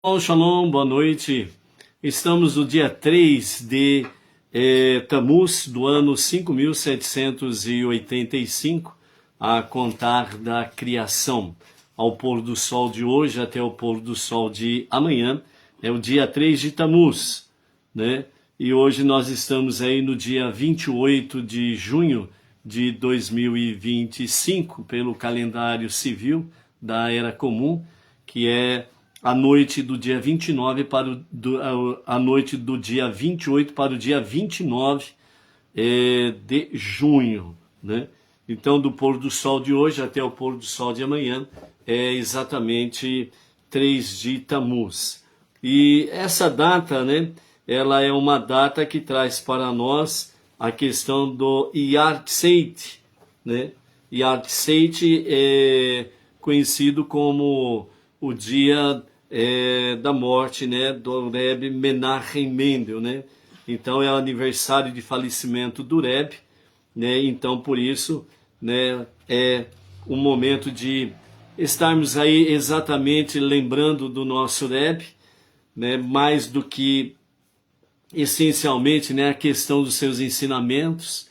Shalom, shalom, boa noite. Estamos no dia 3 de Tammuz do ano 5785, a contar da criação. Ao pôr do sol de hoje até o pôr do sol de amanhã, é o dia 3 de Tammuz, né? E hoje nós estamos aí no dia 28 de junho de 2025, pelo calendário civil da Era Comum, que é a noite do dia 29 para a noite do dia 28 para o dia 29 de junho, né? Então, do pôr do sol de hoje até o pôr do sol de amanhã é exatamente 3 de Tammuz. E essa data, né, ela é uma data que traz para nós a questão do Yahrzeit, né? Yahrzeit é conhecido como o dia da morte, né, do Rebbe Menachem Mendel, né? Então é o aniversário de falecimento do Rebbe, né? Então por isso, né, é um momento de estarmos aí exatamente lembrando do nosso Rebbe, né? Mais do que essencialmente, né, a questão dos seus ensinamentos,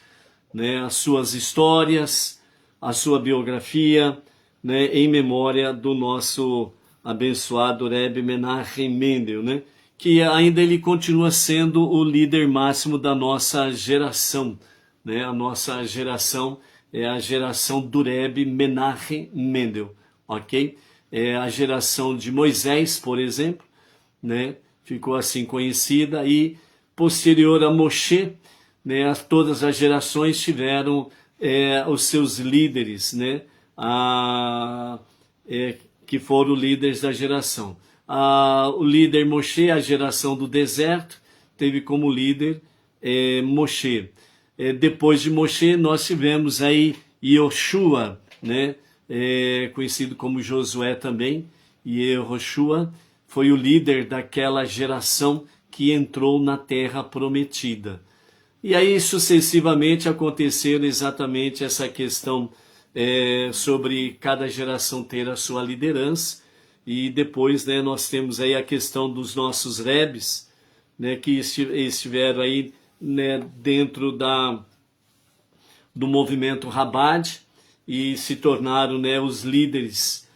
né, as suas histórias, a sua biografia, né, em memória do nosso abençoado Rebbe Menachem Mendel, né, que ainda ele continua sendo o líder máximo da nossa geração, né? A nossa geração é a geração do Rebbe Menachem Mendel, ok? É a geração de Moisés, por exemplo, né? Ficou assim conhecida, e posterior a Moshe, né, todas as gerações tiveram os seus líderes, né, que foram líderes da geração. O líder Moshe, a geração do deserto, teve como líder Moshe. Depois de Moshe, nós tivemos aí Yoshua, né, conhecido como Josué também, e Yehoshua foi o líder daquela geração que entrou na terra prometida. E aí sucessivamente aconteceram exatamente essa questão sobre cada geração ter a sua liderança, e depois, né, nós temos aí a questão dos nossos rebes, né, que estiveram aí, né, dentro do movimento Chabad e se tornaram, né, os líderes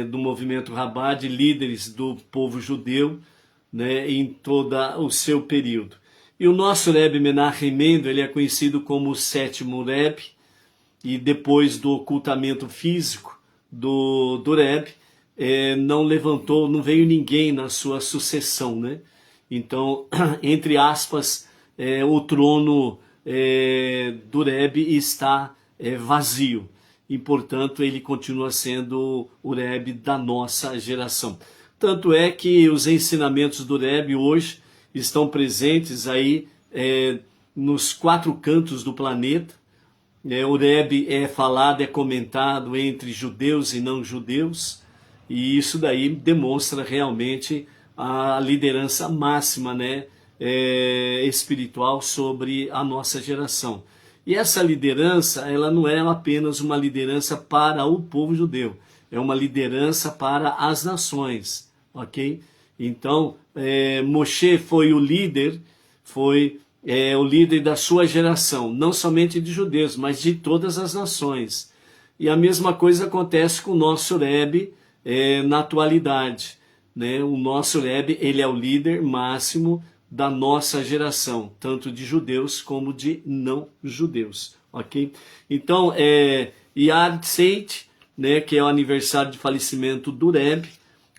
do movimento Chabad, líderes do povo judeu, né, em todo o seu período. E o nosso Rebbe Menachem Mendel, ele é conhecido como o sétimo Rebbe, e depois do ocultamento físico do Rebbe, não veio ninguém na sua sucessão, né? Então, entre aspas, o trono do Rebbe está vazio, e portanto ele continua sendo o Rebbe da nossa geração. Tanto é que os ensinamentos do Rebbe hoje estão presentes aí nos 4 cantos do planeta. O Rebbe é falado, é comentado entre judeus e não judeus, e isso daí demonstra realmente a liderança máxima, né, espiritual sobre a nossa geração. E essa liderança, ela não é apenas uma liderança para o povo judeu, é uma liderança para as nações, ok? Então, Moshe foi o líder, o líder da sua geração, não somente de judeus, mas de todas as nações. E a mesma coisa acontece com o nosso Rebbe na atualidade, né? O nosso Rebbe, ele é o líder máximo da nossa geração, tanto de judeus como de não judeus, ok? Então, Yahrzeit, né, que é o aniversário de falecimento do Rebbe,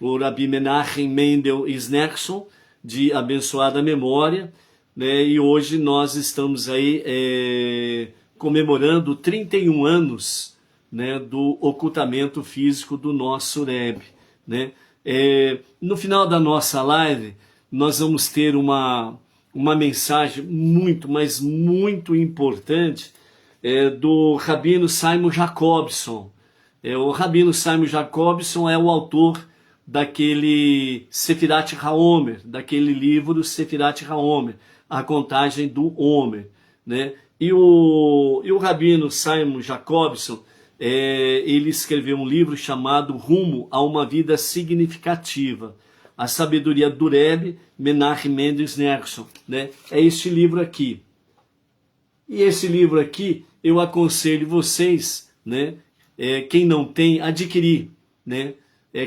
o Rabbi Menachem Mendel Isnerson, de abençoada memória, né? E hoje nós estamos aí comemorando 31 anos, né, do ocultamento físico do nosso Rebbe, né? No final da nossa live, nós vamos ter uma mensagem muito, mas muito importante do Rabino Simon Jacobson. O Rabino Simon Jacobson é o autor daquele Sefirat HaOmer, daquele livro Sefirat HaOmer, a contagem do Homer, né? E o Rabino Simon Jacobson, ele escreveu um livro chamado Rumo a uma Vida Significativa, A Sabedoria do Rebbe, Menachem Mendel Schneerson, né? É este livro aqui. E esse livro aqui, eu aconselho vocês, né? Quem não tem, adquirir, né?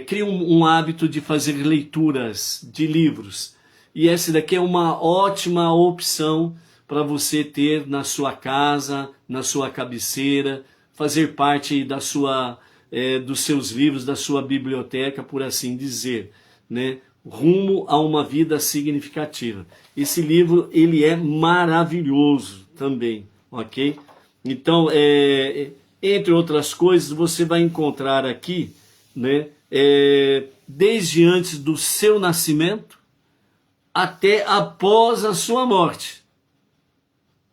Crie um hábito de fazer leituras de livros. E essa daqui é uma ótima opção para você ter na sua casa, na sua cabeceira, fazer parte da sua, dos seus livros, da sua biblioteca, por assim dizer, né? Rumo a uma vida significativa. Esse livro, ele é maravilhoso também, ok? Então, entre outras coisas, você vai encontrar aqui, né, desde antes do seu nascimento até após a sua morte.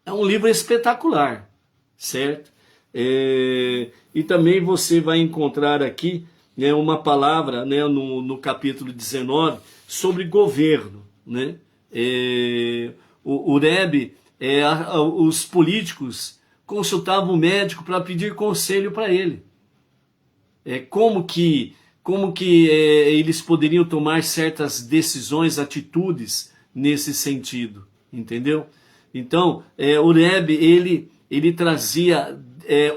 É um livro espetacular, certo? E também você vai encontrar aqui, né, uma palavra, né, no capítulo 19 sobre governo, né? O Rebbe, os políticos consultavam o médico para pedir conselho para ele. Como que eles poderiam tomar certas decisões, atitudes nesse sentido, entendeu? Então, o Rebbe, ele trazia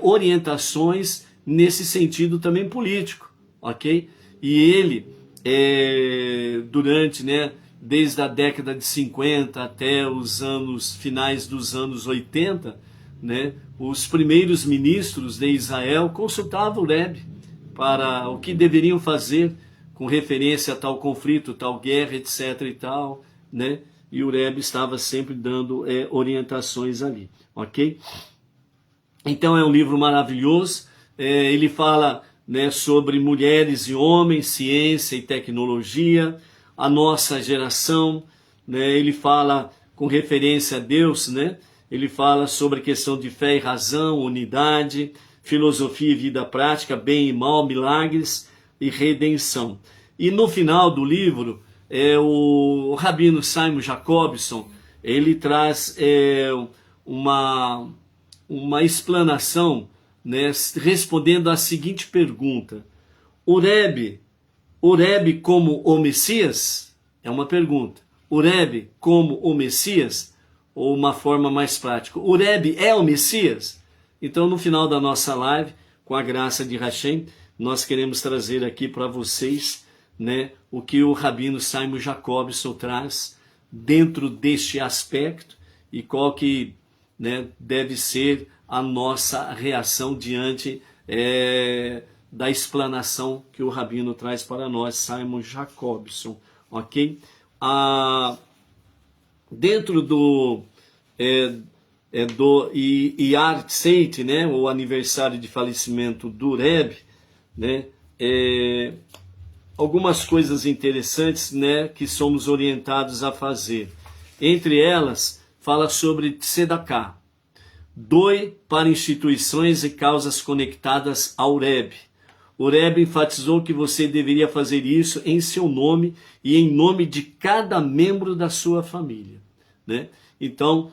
orientações nesse sentido também político, ok? E ele, durante, né, desde a década de 50 até os finais dos anos 80, né, os primeiros ministros de Israel consultavam o Rebbe para o que deveriam fazer com referência a tal conflito, tal guerra, etc. e tal, né? E o Rebbe estava sempre dando orientações ali, ok? Então é um livro maravilhoso. Ele fala, né, sobre mulheres e homens, ciência e tecnologia, a nossa geração, né? Ele fala com referência a Deus, né? Ele fala sobre a questão de fé e razão, unidade, filosofia e vida prática, bem e mal, milagres e redenção. E no final do livro, o Rabino Simon Jacobson, ele traz uma explanação, né, respondendo à seguinte pergunta: o Rebbe como o Messias? É uma pergunta. O Rebbe como o Messias? Ou uma forma mais prática, o Rebbe é o Messias? Então, no final da nossa live, com a graça de Hashem, nós queremos trazer aqui para vocês, né, o que o Rabino Simon Jacobson traz dentro deste aspecto e qual que, né, deve ser a nossa reação diante da explanação que o Rabino traz para nós, Simon Jacobson, ok? Dentro do Yahrzeit Tzeit, né, o aniversário de falecimento do Rebbe, né, algumas coisas interessantes, né, que somos orientados a fazer. Entre elas, fala sobre Tzedakah. Doe para instituições e causas conectadas ao Rebbe. O Rebbe enfatizou que você deveria fazer isso em seu nome e em nome de cada membro da sua família, né? Então,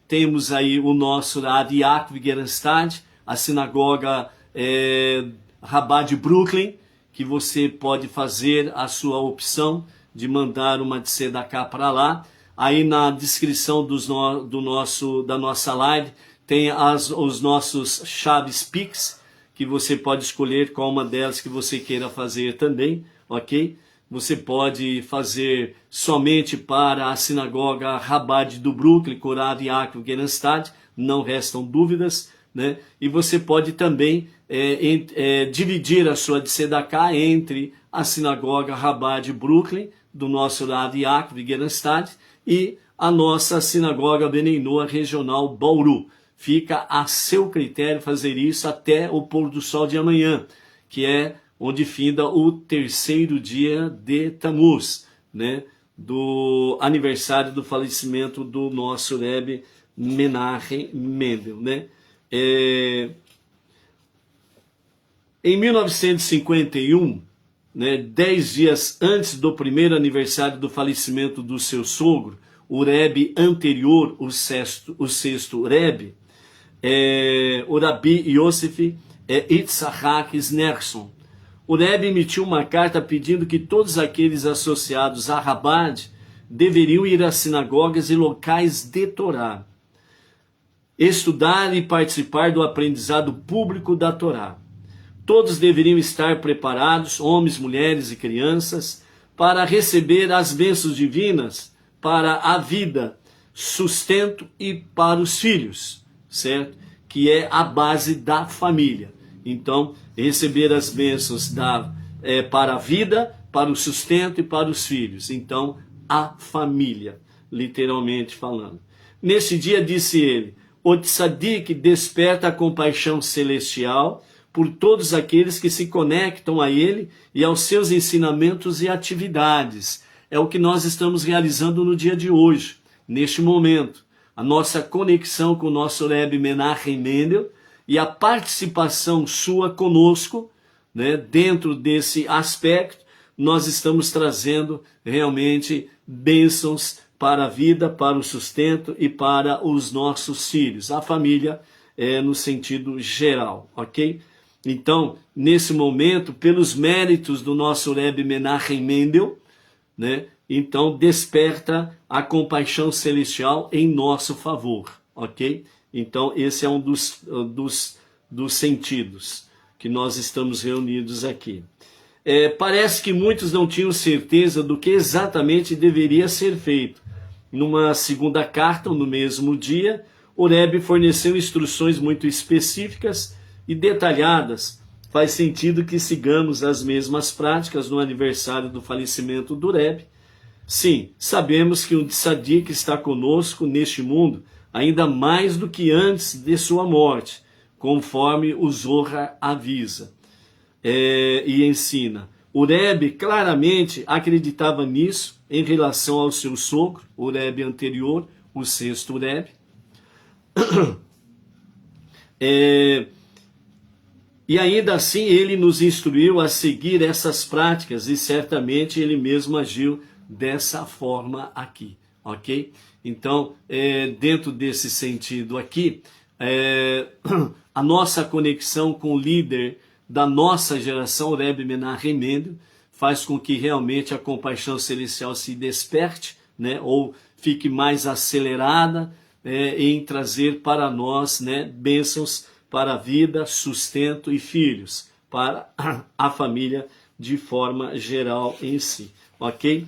temos aí o nosso Rav Yaakov Gerenstad, a sinagoga Rabá de Brooklyn, que você pode fazer a sua opção de mandar uma tzedakah para lá. Aí na descrição da nossa live tem os nossos chaves Pix, que você pode escolher qual uma delas que você queira fazer também, ok? Você pode fazer somente para a sinagoga Chabad do Brooklyn, Rav Yaakov Gerenstad, não restam dúvidas, né? E você pode também dividir a sua tzedakah entre a sinagoga Chabad Brooklyn, do nosso Rav Yaakov Gerenstad, e a nossa sinagoga Bnei Noach regional Bauru. Fica a seu critério fazer isso até o pôr do sol de amanhã, que é onde finda o terceiro dia de Tammuz, né, do aniversário do falecimento do nosso Rebbe Menachem Mendel, né? Em 1951, né, 10 dias antes do primeiro aniversário do falecimento do seu sogro, o Rebbe anterior, o sexto Rebbe, o Rabi Yosef Yitzhak Schneerson, o Rebbe emitiu uma carta pedindo que todos aqueles associados a Chabad deveriam ir às sinagogas e locais de Torá, estudar e participar do aprendizado público da Torá. Todos deveriam estar preparados, homens, mulheres e crianças, para receber as bênçãos divinas para a vida, sustento e para os filhos, certo? Que é a base da família. Então, receber as bênçãos para a vida, para o sustento e para os filhos. Então, a família, literalmente falando. Nesse dia disse ele, o tzadik desperta a compaixão celestial por todos aqueles que se conectam a ele e aos seus ensinamentos e atividades. É o que nós estamos realizando no dia de hoje, neste momento. A nossa conexão com o nosso Rebbe Menachem Mendel e a participação sua conosco, né, dentro desse aspecto, nós estamos trazendo realmente bênçãos para a vida, para o sustento e para os nossos filhos. A família no sentido geral, ok? Então, nesse momento, pelos méritos do nosso Rebbe Menachem Mendel, né, então desperta a compaixão celestial em nosso favor, ok? Então, esse é um dos sentidos que nós estamos reunidos aqui. Parece que muitos não tinham certeza do que exatamente deveria ser feito. Numa segunda carta, no mesmo dia, o Rebbe forneceu instruções muito específicas e detalhadas. Faz sentido que sigamos as mesmas práticas no aniversário do falecimento do Rebbe. Sim, sabemos que um tzadik está conosco neste mundo ainda mais do que antes de sua morte, conforme o Zohar avisa e ensina. O Rebbe claramente acreditava nisso em relação ao seu sogro, o Rebbe anterior, o sexto Rebbe. E ainda assim ele nos instruiu a seguir essas práticas e certamente ele mesmo agiu dessa forma aqui, ok? Então, dentro desse sentido aqui, a nossa conexão com o líder da nossa geração, o Rebbe Menachem Mendel, faz com que realmente a compaixão celestial se desperte, né, ou fique mais acelerada em trazer para nós, né, bênçãos para a vida, sustento e filhos, para a família de forma geral em si, ok?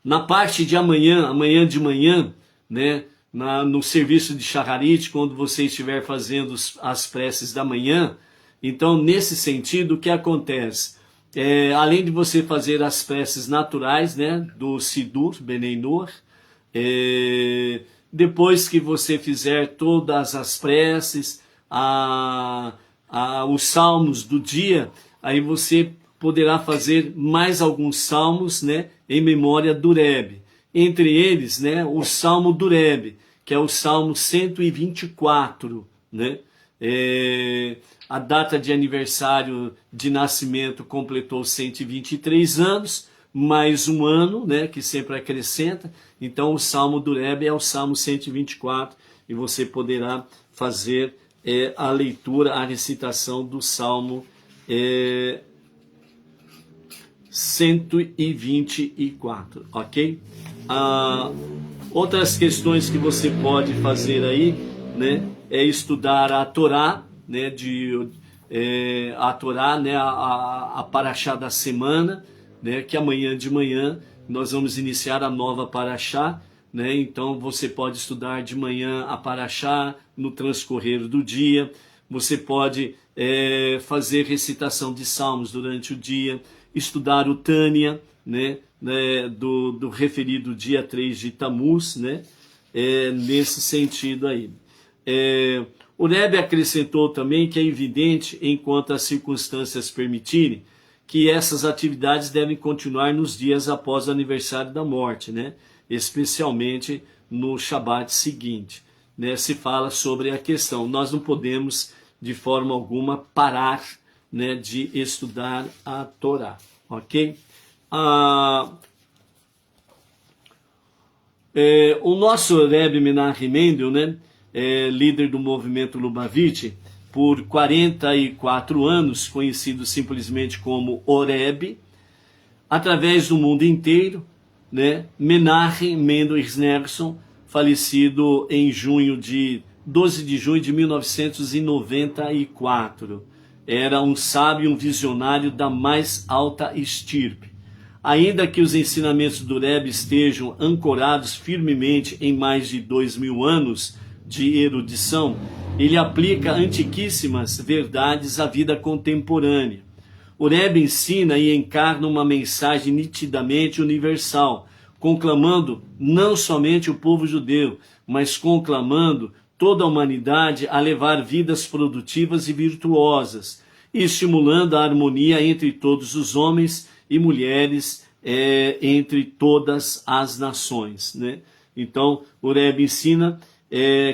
Na parte de amanhã de manhã, né, no serviço de Shacharit, quando você estiver fazendo as preces da manhã, então nesse sentido o que acontece? Além de você fazer as preces naturais, né, do Sidur, Benei Noach, depois que você fizer todas as preces, os salmos do dia, aí você poderá fazer mais alguns salmos, né, em memória do Rebbe. Entre eles, né, o Salmo do Rebbe, que é o Salmo 124, né? A data de aniversário de nascimento completou 123 anos, mais um ano, né, que sempre acrescenta. Então o Salmo do Rebbe é o Salmo 124 e você poderá fazer a leitura, a recitação do Salmo 124, ok? Outras questões que você pode fazer aí, né, é estudar a Torá, né, a Torá, né, a Parashá da semana, né, que amanhã de manhã nós vamos iniciar a nova Parashá, né, então você pode estudar de manhã a Parashá no transcorrer do dia, você pode fazer recitação de salmos durante o dia, estudar o Tânia, né, do referido dia 3 de Tammuz, né, nesse sentido aí. O Rebbe acrescentou também que é evidente, enquanto as circunstâncias permitirem, que essas atividades devem continuar nos dias após o aniversário da morte, né, especialmente no Shabat seguinte, né, se fala sobre a questão. Nós não podemos, de forma alguma, parar, né, de estudar a Torá, ok? O nosso Rebbe Menachem Mendel, né, líder do movimento Lubavitch, por 44 anos, conhecido simplesmente como Horebe, através do mundo inteiro, né? Menachem Mendel Schneerson, falecido em 12 de junho de 1994. Era um sábio, um visionário da mais alta estirpe. Ainda que os ensinamentos do Rebbe estejam ancorados firmemente em mais de 2000 anos de erudição, ele aplica antiquíssimas verdades à vida contemporânea. O Rebbe ensina e encarna uma mensagem nitidamente universal, conclamando não somente o povo judeu, mas conclamando toda a humanidade a levar vidas produtivas e virtuosas, e estimulando a harmonia entre todos os homens e mulheres, entre todas as nações, né? Então, o Rebbe ensina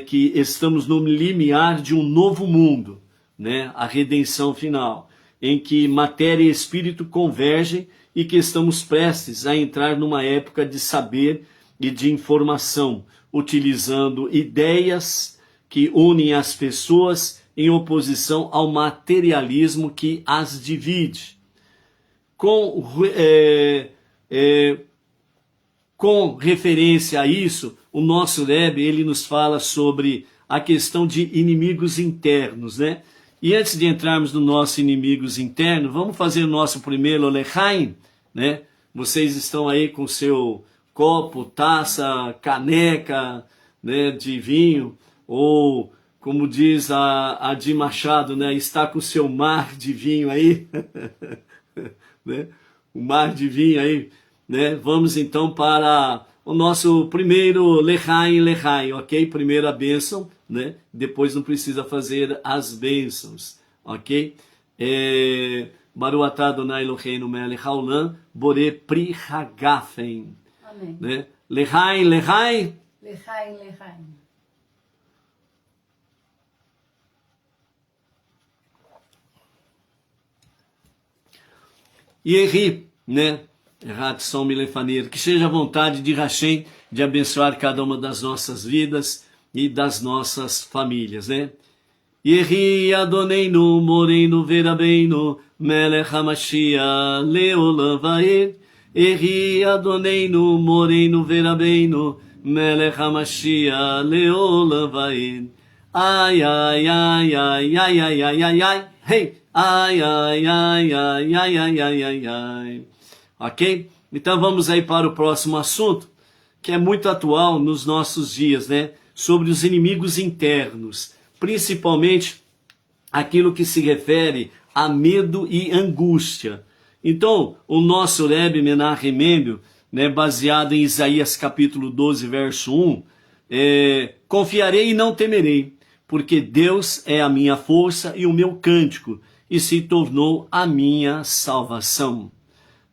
que estamos no limiar de um novo mundo, né? A redenção final, em que matéria e espírito convergem e que estamos prestes a entrar numa época de saber e de informação, utilizando ideias que unem as pessoas em oposição ao materialismo que as divide. Com referência a isso, o nosso Rebbe, ele nos fala sobre a questão de inimigos internos, né? E antes de entrarmos no nosso inimigos internos, vamos fazer o nosso primeiro Lechaim, né? Vocês estão aí com seu copo, taça, caneca, né, de vinho, ou como diz a Adi Machado, né, está com seu mar de vinho aí, né? O mar de vinho aí, né? Vamos então para o nosso primeiro Lechaim, ok? Primeira bênção, né? Depois não precisa fazer as bênçãos, ok? Baruch atah Adonai Eloheinu melech haolam, borei pri hagafen. Amém. Né? Lechaim, Lechaim. Lechaim, lechaim. Yeri, né? Ratson Milefanir, que seja a vontade de Hashem de abençoar cada uma das nossas vidas e das nossas famílias, né? Yeri Adoneinu Moreinu Verabeinu Melech HaMashiach Leolam Vaed. Yeri Adoneinu Moreinu Verabeinu Melech HaMashiach Leolam Vaed. Ai, ai, ai, ai, ai, ai, ai, ai, ai, hey! Ai, ai, ai, ai, ai, ai, ai, ai, ai. Ok? Então vamos aí para o próximo assunto, que é muito atual nos nossos dias, né? Sobre os inimigos internos, principalmente aquilo que se refere a medo e angústia. Então, o nosso Rebbe Menachem Mendel, né, baseado em Isaías capítulo 12, verso 1, confiarei e não temerei, porque Deus é a minha força e o meu cântico, e se tornou a minha salvação,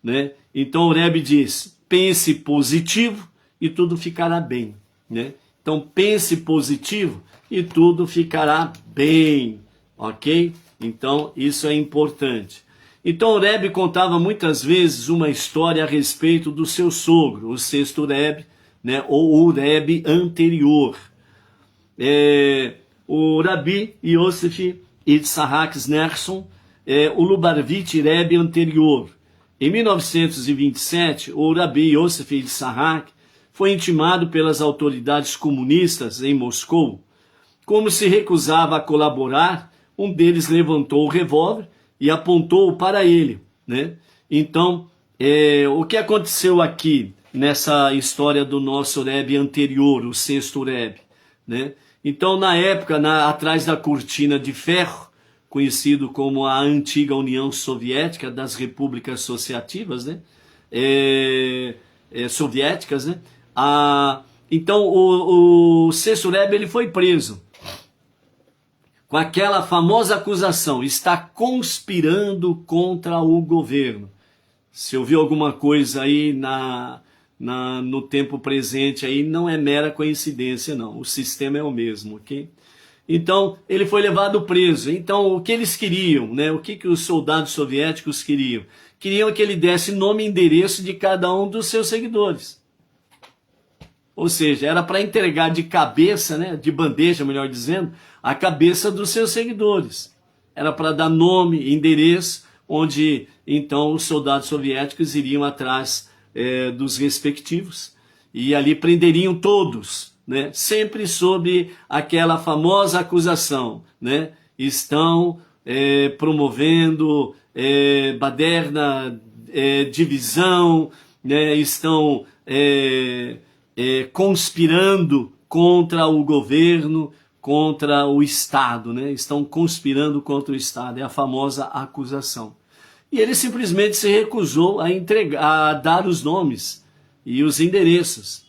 né? Então o Rebbe diz, pense positivo e tudo ficará bem, né? Então pense positivo e tudo ficará bem, ok? Então isso é importante. Então o Rebbe contava muitas vezes uma história a respeito do seu sogro, o sexto Rebbe, né? Ou o Rebbe anterior. O Rabi Yosef Yitzhak Schneerson, o Lubavitch Rebbe anterior. Em 1927, o Rabi Yosef Yitzhak foi intimado pelas autoridades comunistas em Moscou. Como se recusava a colaborar, um deles levantou o revólver e apontou para ele, né? Então, o que aconteceu aqui nessa história do nosso Rebbe anterior, o sexto Rebbe, né? Então, na época, atrás da cortina de ferro, conhecido como a antiga União Soviética das Repúblicas Associativas, né? Soviéticas, né? Então, o sexto Rebbe, ele foi preso com aquela famosa acusação, está conspirando contra o governo. Se ouviu alguma coisa aí no tempo presente aí, não é mera coincidência, não. O sistema é o mesmo, ok? Então, ele foi levado preso. Então, o que eles queriam, né? O que os soldados soviéticos queriam? Queriam que ele desse nome e endereço de cada um dos seus seguidores. Ou seja, era para entregar de cabeça, né, de bandeja, melhor dizendo, a cabeça dos seus seguidores. Era para dar nome, endereço, onde então os soldados soviéticos iriam atrás dos respectivos e ali prenderiam todos, né, sempre sob aquela famosa acusação, né, estão promovendo baderna, divisão, né, estão conspirando contra o governo, contra o Estado, né? Estão conspirando contra o Estado, é a famosa acusação. E ele simplesmente se recusou a dar os nomes e os endereços.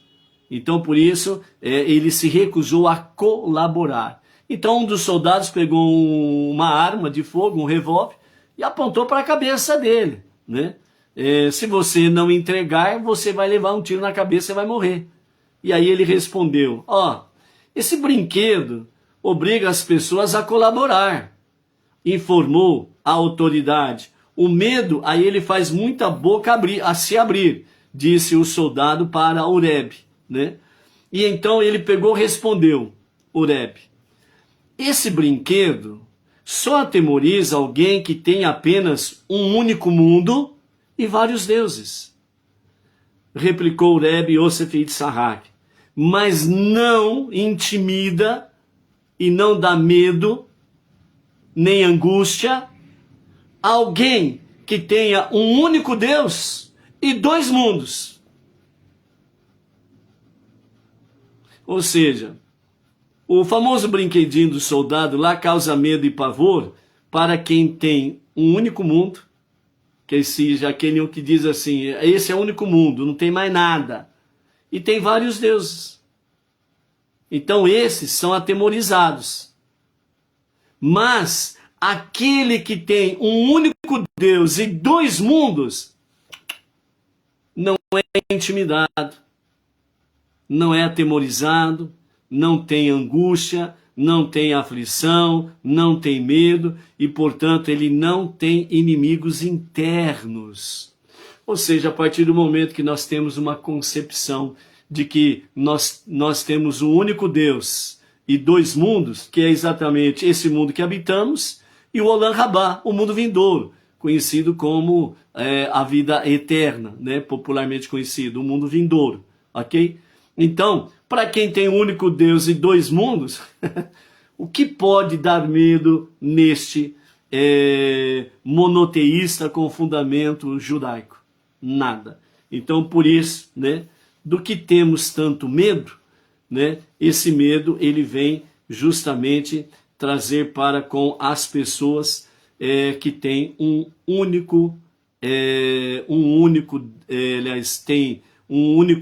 Então, por isso, ele se recusou a colaborar. Então, um dos soldados pegou uma arma de fogo, um revólver, e apontou para a cabeça dele, né? Se você não entregar, você vai levar um tiro na cabeça e vai morrer. E aí ele respondeu, esse brinquedo obriga as pessoas a colaborar. Informou a autoridade. O medo, aí ele faz muita boca a se abrir, disse o soldado para Ureb, né? E então ele pegou e respondeu, Ureb, esse brinquedo só atemoriza alguém que tem apenas um único mundo e vários deuses. Replicou Ureb Yosef Yitzhak, mas não intimida e não dá medo, nem angústia, alguém que tenha um único Deus e dois mundos. Ou seja, o famoso brinquedinho do soldado lá causa medo e pavor para quem tem um único mundo, que seja aquele que diz assim, esse é o único mundo, não tem mais nada. E tem vários deuses. Então esses são atemorizados. Mas aquele que tem um único Deus e dois mundos, não é intimidado, não é atemorizado, não tem angústia, não tem aflição, não tem medo e, portanto, ele não tem inimigos internos. Ou seja, a partir do momento que nós temos uma concepção de que nós temos um único Deus e dois mundos, que é exatamente esse mundo que habitamos, e o Olam Rabá, o mundo vindouro, conhecido como a vida eterna, né? Popularmente conhecido, o mundo vindouro, ok? Então, para quem tem um único Deus e dois mundos, o que pode dar medo neste monoteísta com fundamento judaico? Nada. Então, por isso, né, do que temos tanto medo, né, esse medo ele vem justamente trazer para com as pessoas que têm tem um único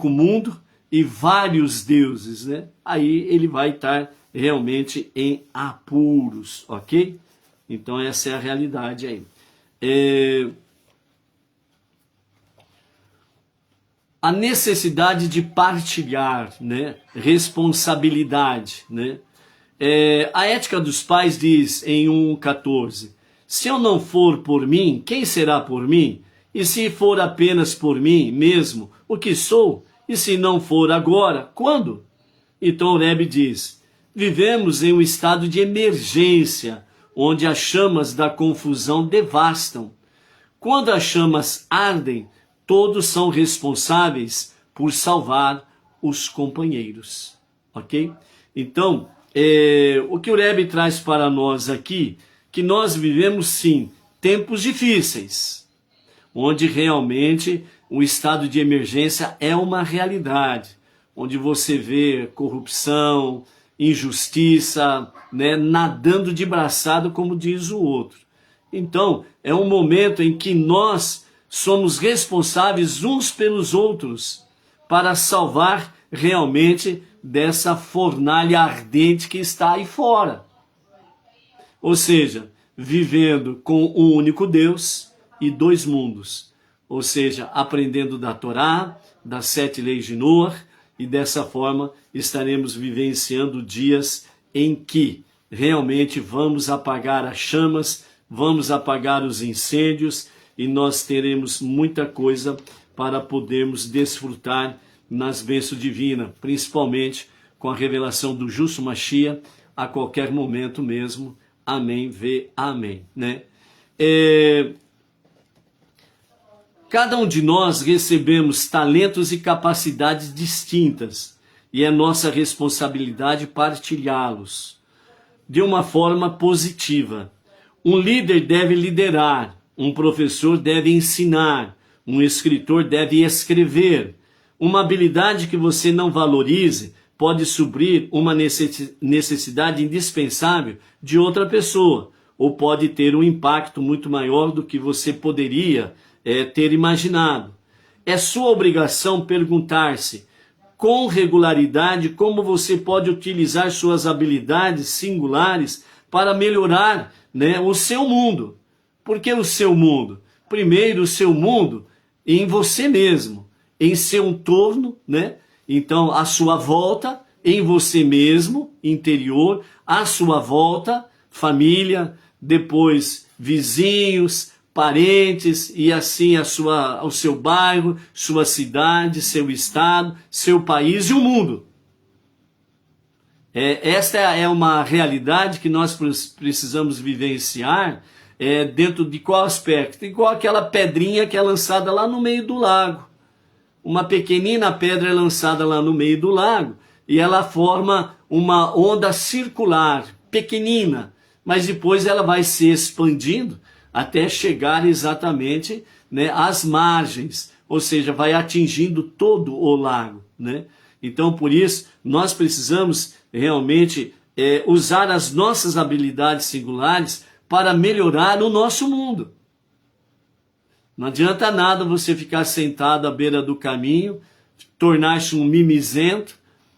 mundo e vários deuses, né? Aí ele vai estar realmente em apuros, ok? Então essa é a realidade aí. A necessidade de partilhar, né? Responsabilidade, né? A ética dos pais diz em 1,14, se eu não for por mim, quem será por mim? E se for apenas por mim mesmo, o que sou? E se não for agora, quando? Então o Rebbe diz, vivemos em um estado de emergência, onde as chamas da confusão devastam. Quando as chamas ardem, todos são responsáveis por salvar os companheiros, ok? Então, o que o Rebbe traz para nós aqui, que nós vivemos sim, tempos difíceis, onde realmente o estado de emergência é uma realidade, onde você vê corrupção, injustiça, né, nadando de braçada, como diz o outro. Então, é um momento em que nós somos responsáveis uns pelos outros para salvar realmente dessa fornalha ardente que está aí fora. Ou seja, vivendo com um único Deus e dois mundos. Ou seja, aprendendo da Torá, das 7 leis de Noah, e dessa forma estaremos vivenciando dias em que realmente vamos apagar as chamas, vamos apagar os incêndios e nós teremos muita coisa para podermos desfrutar nas bênçãos divinas, principalmente com a revelação do justo Mashiach a qualquer momento mesmo. Amém, amém, né? Cada um de nós recebemos talentos e capacidades distintas e é nossa responsabilidade partilhá-los de uma forma positiva. Um líder deve liderar, um professor deve ensinar, um escritor deve escrever. Uma habilidade que você não valorize pode suprir uma necessidade indispensável de outra pessoa, ou pode ter um impacto muito maior do que você poderia ter imaginado. É sua obrigação perguntar-se com regularidade como você pode utilizar suas habilidades singulares para melhorar, né, o seu mundo. Por que o seu mundo? Primeiro, o seu mundo em você mesmo, em seu entorno, né? Então, à sua volta, em você mesmo, interior, à sua volta, família, depois vizinhos, parentes, e assim o seu bairro, sua cidade, seu estado, seu país e o mundo. Esta é uma realidade que nós precisamos vivenciar dentro de qual aspecto? Igual aquela pedrinha que é lançada lá no meio do lago. Uma pequenina pedra é lançada lá no meio do lago e ela forma uma onda circular, pequenina, mas depois ela vai se expandindo até chegar exatamente, né, às margens, ou seja, vai atingindo todo o lago, né? Então, por isso, nós precisamos realmente usar as nossas habilidades singulares para melhorar o nosso mundo. Não adianta nada você ficar sentado à beira do caminho, tornar-se um mimizento,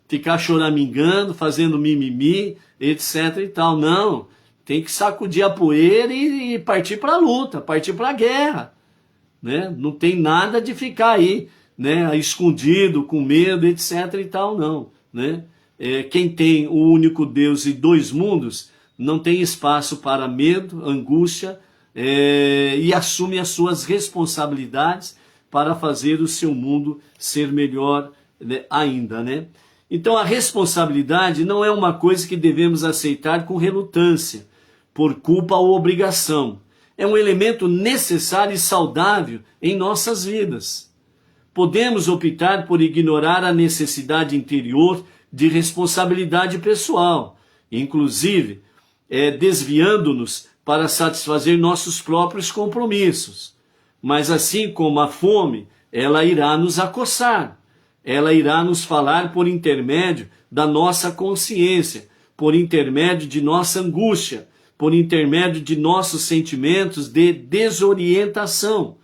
ficar choramingando, fazendo mimimi, etc e tal. Não, tem que sacudir a poeira e partir para a luta, partir para a guerra, né? Não tem nada de ficar aí, né, escondido, com medo, etc e tal, não, né? Quem tem o único Deus e dois mundos não tem espaço para medo, angústia, e assume as suas responsabilidades para fazer o seu mundo ser melhor, né, ainda, né? Então a responsabilidade não é uma coisa que devemos aceitar com relutância, por culpa ou obrigação. É um elemento necessário e saudável em nossas vidas. Podemos optar por ignorar a necessidade interior de responsabilidade pessoal, inclusive desviando-nos para satisfazer nossos próprios compromissos. Mas assim como a fome, ela irá nos acossar, ela irá nos falar por intermédio da nossa consciência, por intermédio de nossa angústia, por intermédio de nossos sentimentos de desorientação.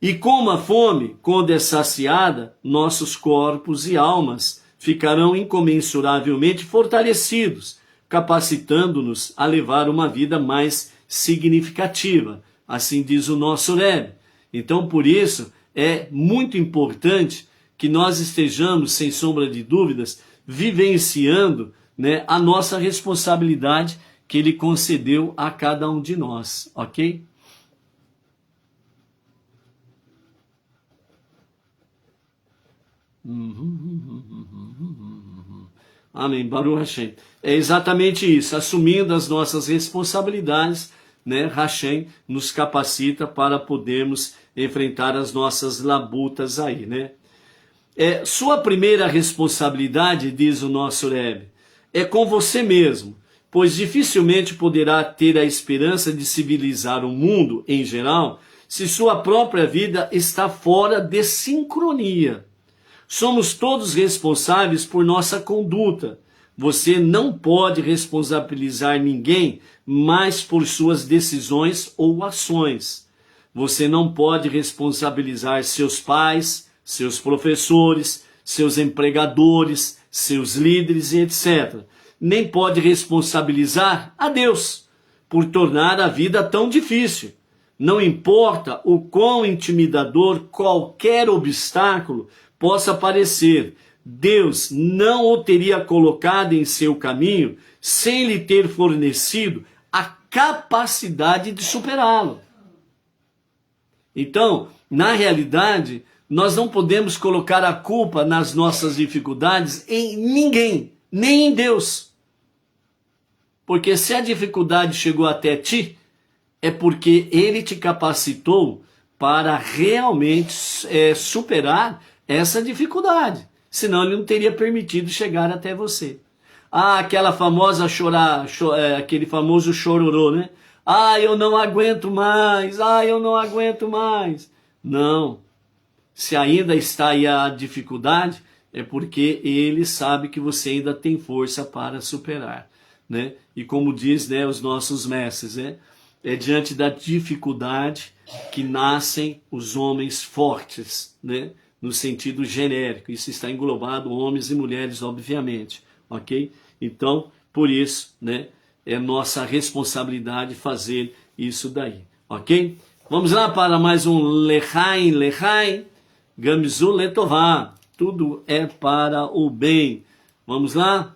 E como a fome, quando é saciada, nossos corpos e almas ficarão incomensuravelmente fortalecidos, capacitando-nos a levar uma vida mais significativa. Assim diz o nosso Rebbe. Então, por isso, é muito importante que nós estejamos, sem sombra de dúvidas, vivenciando, né, a nossa responsabilidade que Ele concedeu a cada um de nós, ok? Amém, Baruch Hashem. É exatamente isso, assumindo as nossas responsabilidades, né, Hashem nos capacita para podermos enfrentar as nossas labutas aí, né? Sua primeira responsabilidade, diz o nosso Rebbe, é com você mesmo, pois dificilmente poderá ter a esperança de civilizar o mundo em geral se sua própria vida está fora de sincronia. Somos todos responsáveis por nossa conduta. Você não pode responsabilizar ninguém mais por suas decisões ou ações. Você não pode responsabilizar seus pais, seus professores, seus empregadores, seus líderes, etc. Nem pode responsabilizar a Deus por tornar a vida tão difícil. Não importa o quão intimidador qualquer obstáculo possa parecer, Deus não o teria colocado em seu caminho sem lhe ter fornecido a capacidade de superá-lo. Então, na realidade, Nós não podemos colocar a culpa nas nossas dificuldades em ninguém, nem em Deus. Porque se a dificuldade chegou até ti, é porque Ele te capacitou para realmente superar essa dificuldade. Senão Ele não teria permitido chegar até você. Ah, aquela famosa aquele famoso chororô, né? Ah, eu não aguento mais. Ah, eu não aguento mais. Não. Se ainda está aí a dificuldade, é porque Ele sabe que você ainda tem força para superar, né? E como diz, né, os nossos mestres, né? É diante da dificuldade que nascem os homens fortes, né? No sentido genérico. Isso está englobado homens e mulheres, obviamente, ok? Então, por isso, né, é nossa responsabilidade fazer isso daí, ok? Vamos lá para mais um Lechaim, Lechaim, Gamzu Letová. Tudo é para o bem. Vamos lá?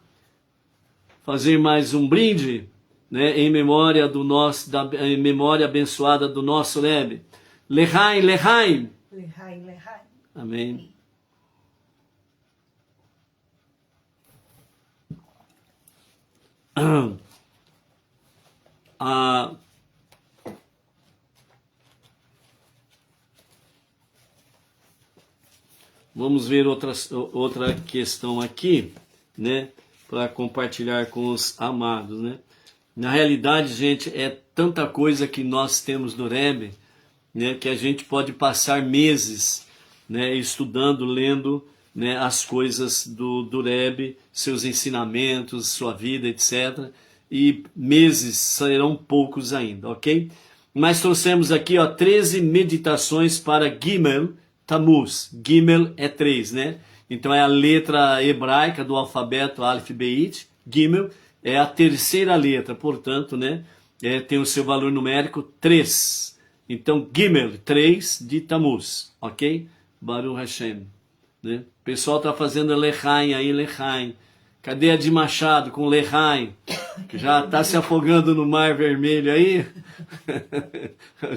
Fazer mais um brinde, né, em memória em memória abençoada do nosso Rebbe. Lechaim, Lechaim. Lechaim, Lechaim. Amém. Vamos ver outra questão aqui, né, para compartilhar com os amados, né? Na realidade, gente, é tanta coisa que nós temos do Rebbe, né, que a gente pode passar meses, né, estudando, lendo, né, as coisas do Rebbe, seus ensinamentos, sua vida, etc. E meses serão poucos ainda, ok? Mas trouxemos aqui, ó, 13 meditações para Gimel Tammuz. Gimel é 3, né? Então é a letra hebraica do alfabeto Aleph Beit. Gimel é a terceira letra, portanto, né, tem o seu valor numérico 3. Então, Gimel, 3 de Tammuz, ok? Baruch Hashem. Né? O pessoal está fazendo Lechaim aí, Lechaim. Cadê a de Machado com Lechaim? Que já está se afogando no Mar Vermelho aí?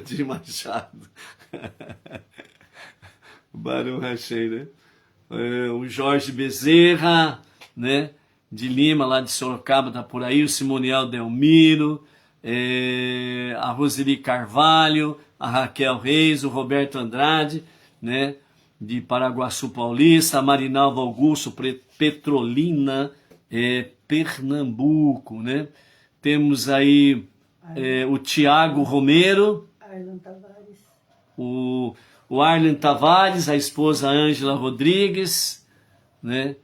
De Machado. Baruch Hashem, né? O Jorge Bezerra, né? De Lima, lá de Sorocaba, está por aí. O Simoniel Delmiro, a Roseli Carvalho, a Raquel Reis, o Roberto Andrade, né? De Paraguaçu Paulista, a Marinalva Augusto, Petrolina, Pernambuco, né? Temos aí o Tiago Romero, Arlen Tavares. o Arlen Tavares, a esposa Ângela Rodrigues, né?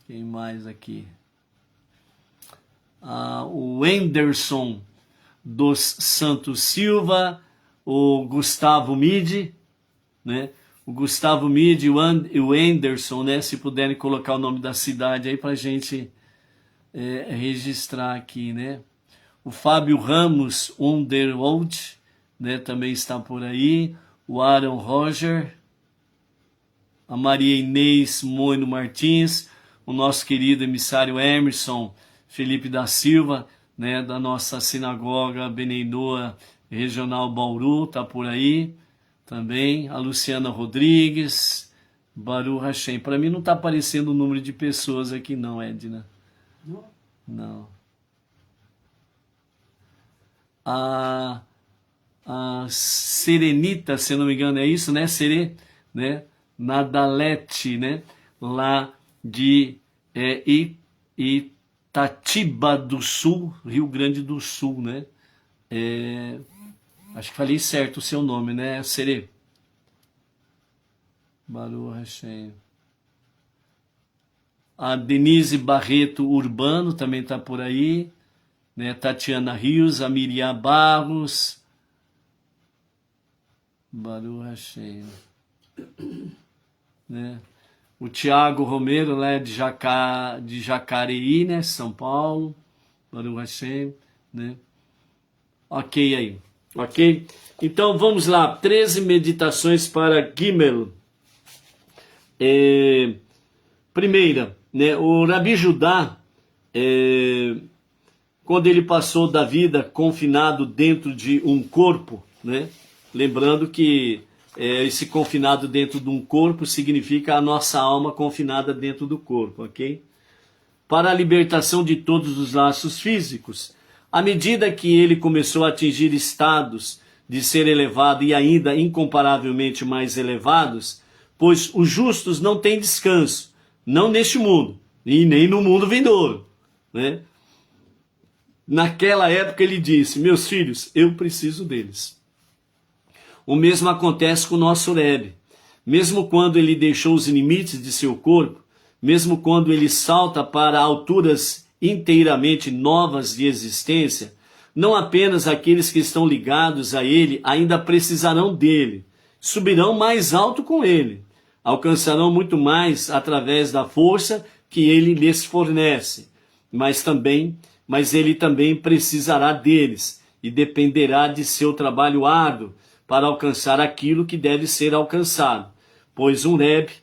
Quem mais aqui? O Anderson dos Santos Silva, o Gustavo Midi, né? O Gustavo Midi e o Anderson, né? Se puderem colocar o nome da cidade aí para a gente registrar aqui, né? O Fábio Ramos Underwood, né? Também está por aí. O Aaron Roger, a Maria Inês Moino Martins, o nosso querido emissário Emerson Felipe da Silva, né, da nossa sinagoga Beneinoa Regional Bauru, está por aí também. A Luciana Rodrigues, Baruch Hashem. Para mim não está aparecendo o número de pessoas aqui não, Edna. Não? Não. A Serenita, se não me engano, é isso, né? Né? Nadalete, né? Lá de Itatiba do Sul, Rio Grande do Sul, né? Acho que falei certo o seu nome, né, Sere? Baruch Hashem. A Denise Barreto Urbano também está por aí, né? Tatiana Rios, a Miriam Barros, Baruch Hashem, né? O Tiago Romero, né, de Jacareí, né, São Paulo, Baruch Hashem, né? Ok aí, ok? Então vamos lá, 13 meditações para Gimel. Primeira, né, o Rabi Judá quando ele passou da vida confinado dentro de um corpo, né? Lembrando que esse confinado dentro de um corpo significa a nossa alma confinada dentro do corpo, ok? Para a libertação de todos os laços físicos, à medida que ele começou a atingir estados de ser elevado e ainda incomparavelmente mais elevados, pois os justos não têm descanso, não neste mundo, e nem no mundo vindouro, né? Naquela época ele disse: meus filhos, eu preciso deles. O mesmo acontece com o nosso Rebbe. Mesmo quando ele deixou os limites de seu corpo, mesmo quando ele salta para alturas inteiramente novas de existência, não apenas aqueles que estão ligados a ele ainda precisarão dele, subirão mais alto com ele, alcançarão muito mais através da força que ele lhes fornece, mas ele também precisará deles e dependerá de seu trabalho árduo para alcançar aquilo que deve ser alcançado, pois um Rebbe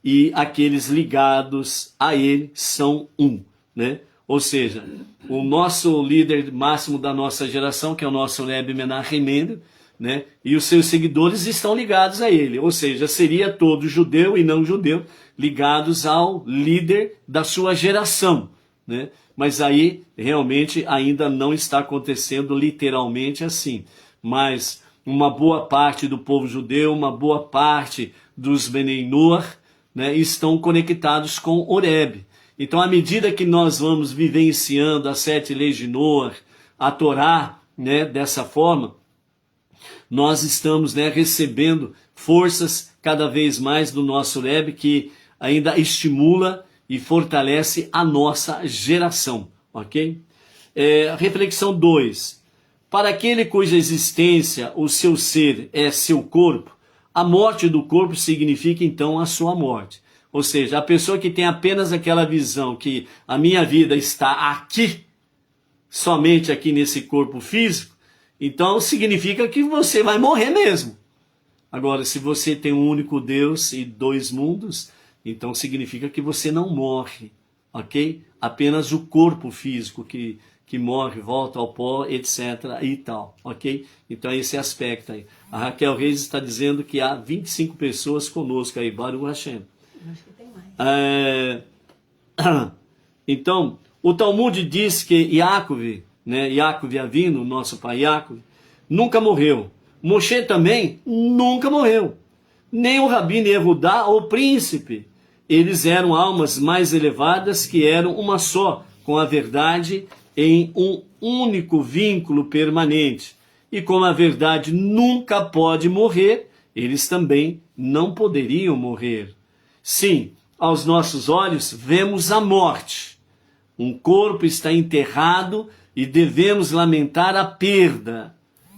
e aqueles ligados a ele são um, né? Ou seja, o nosso líder máximo da nossa geração, que é o nosso Rebbe Menachem Mendel, né? E os seus seguidores estão ligados a ele, ou seja, seria todo judeu e não judeu ligados ao líder da sua geração, né? Mas aí realmente ainda não está acontecendo literalmente assim, mas uma boa parte do povo judeu, uma boa parte dos Benei Noach, né, estão conectados com o Rebbe. Então, à medida que nós vamos vivenciando as 7 leis de Noach, a Torá, né, dessa forma, nós estamos, né, recebendo forças cada vez mais do nosso Rebbe, que ainda estimula e fortalece a nossa geração, ok? Reflexão 2. Para aquele cuja existência, o seu ser, é seu corpo, a morte do corpo significa então a sua morte. Ou seja, a pessoa que tem apenas aquela visão que a minha vida está aqui, somente aqui nesse corpo físico, então significa que você vai morrer mesmo. Agora, se você tem um único Deus e 2 mundos, então significa que você não morre, ok? Apenas o corpo físico que morre, volta ao pó, etc. e tal, ok? Então esse aspecto aí. A Raquel Reis está dizendo que há 25 pessoas conosco aí, Baruch Hashem. Acho que tem mais. Então, o Talmud diz que Yaakov, né, Yaakov Avinu, nosso pai Yaakov, nunca morreu. Moshe também nunca morreu. Nem o Rabino Yehudá, o príncipe. Eles eram almas mais elevadas que eram uma só, com a verdade em um único vínculo permanente. E como a verdade nunca pode morrer, eles também não poderiam morrer. Sim, aos nossos olhos vemos a morte. Um corpo está enterrado e devemos lamentar a perda.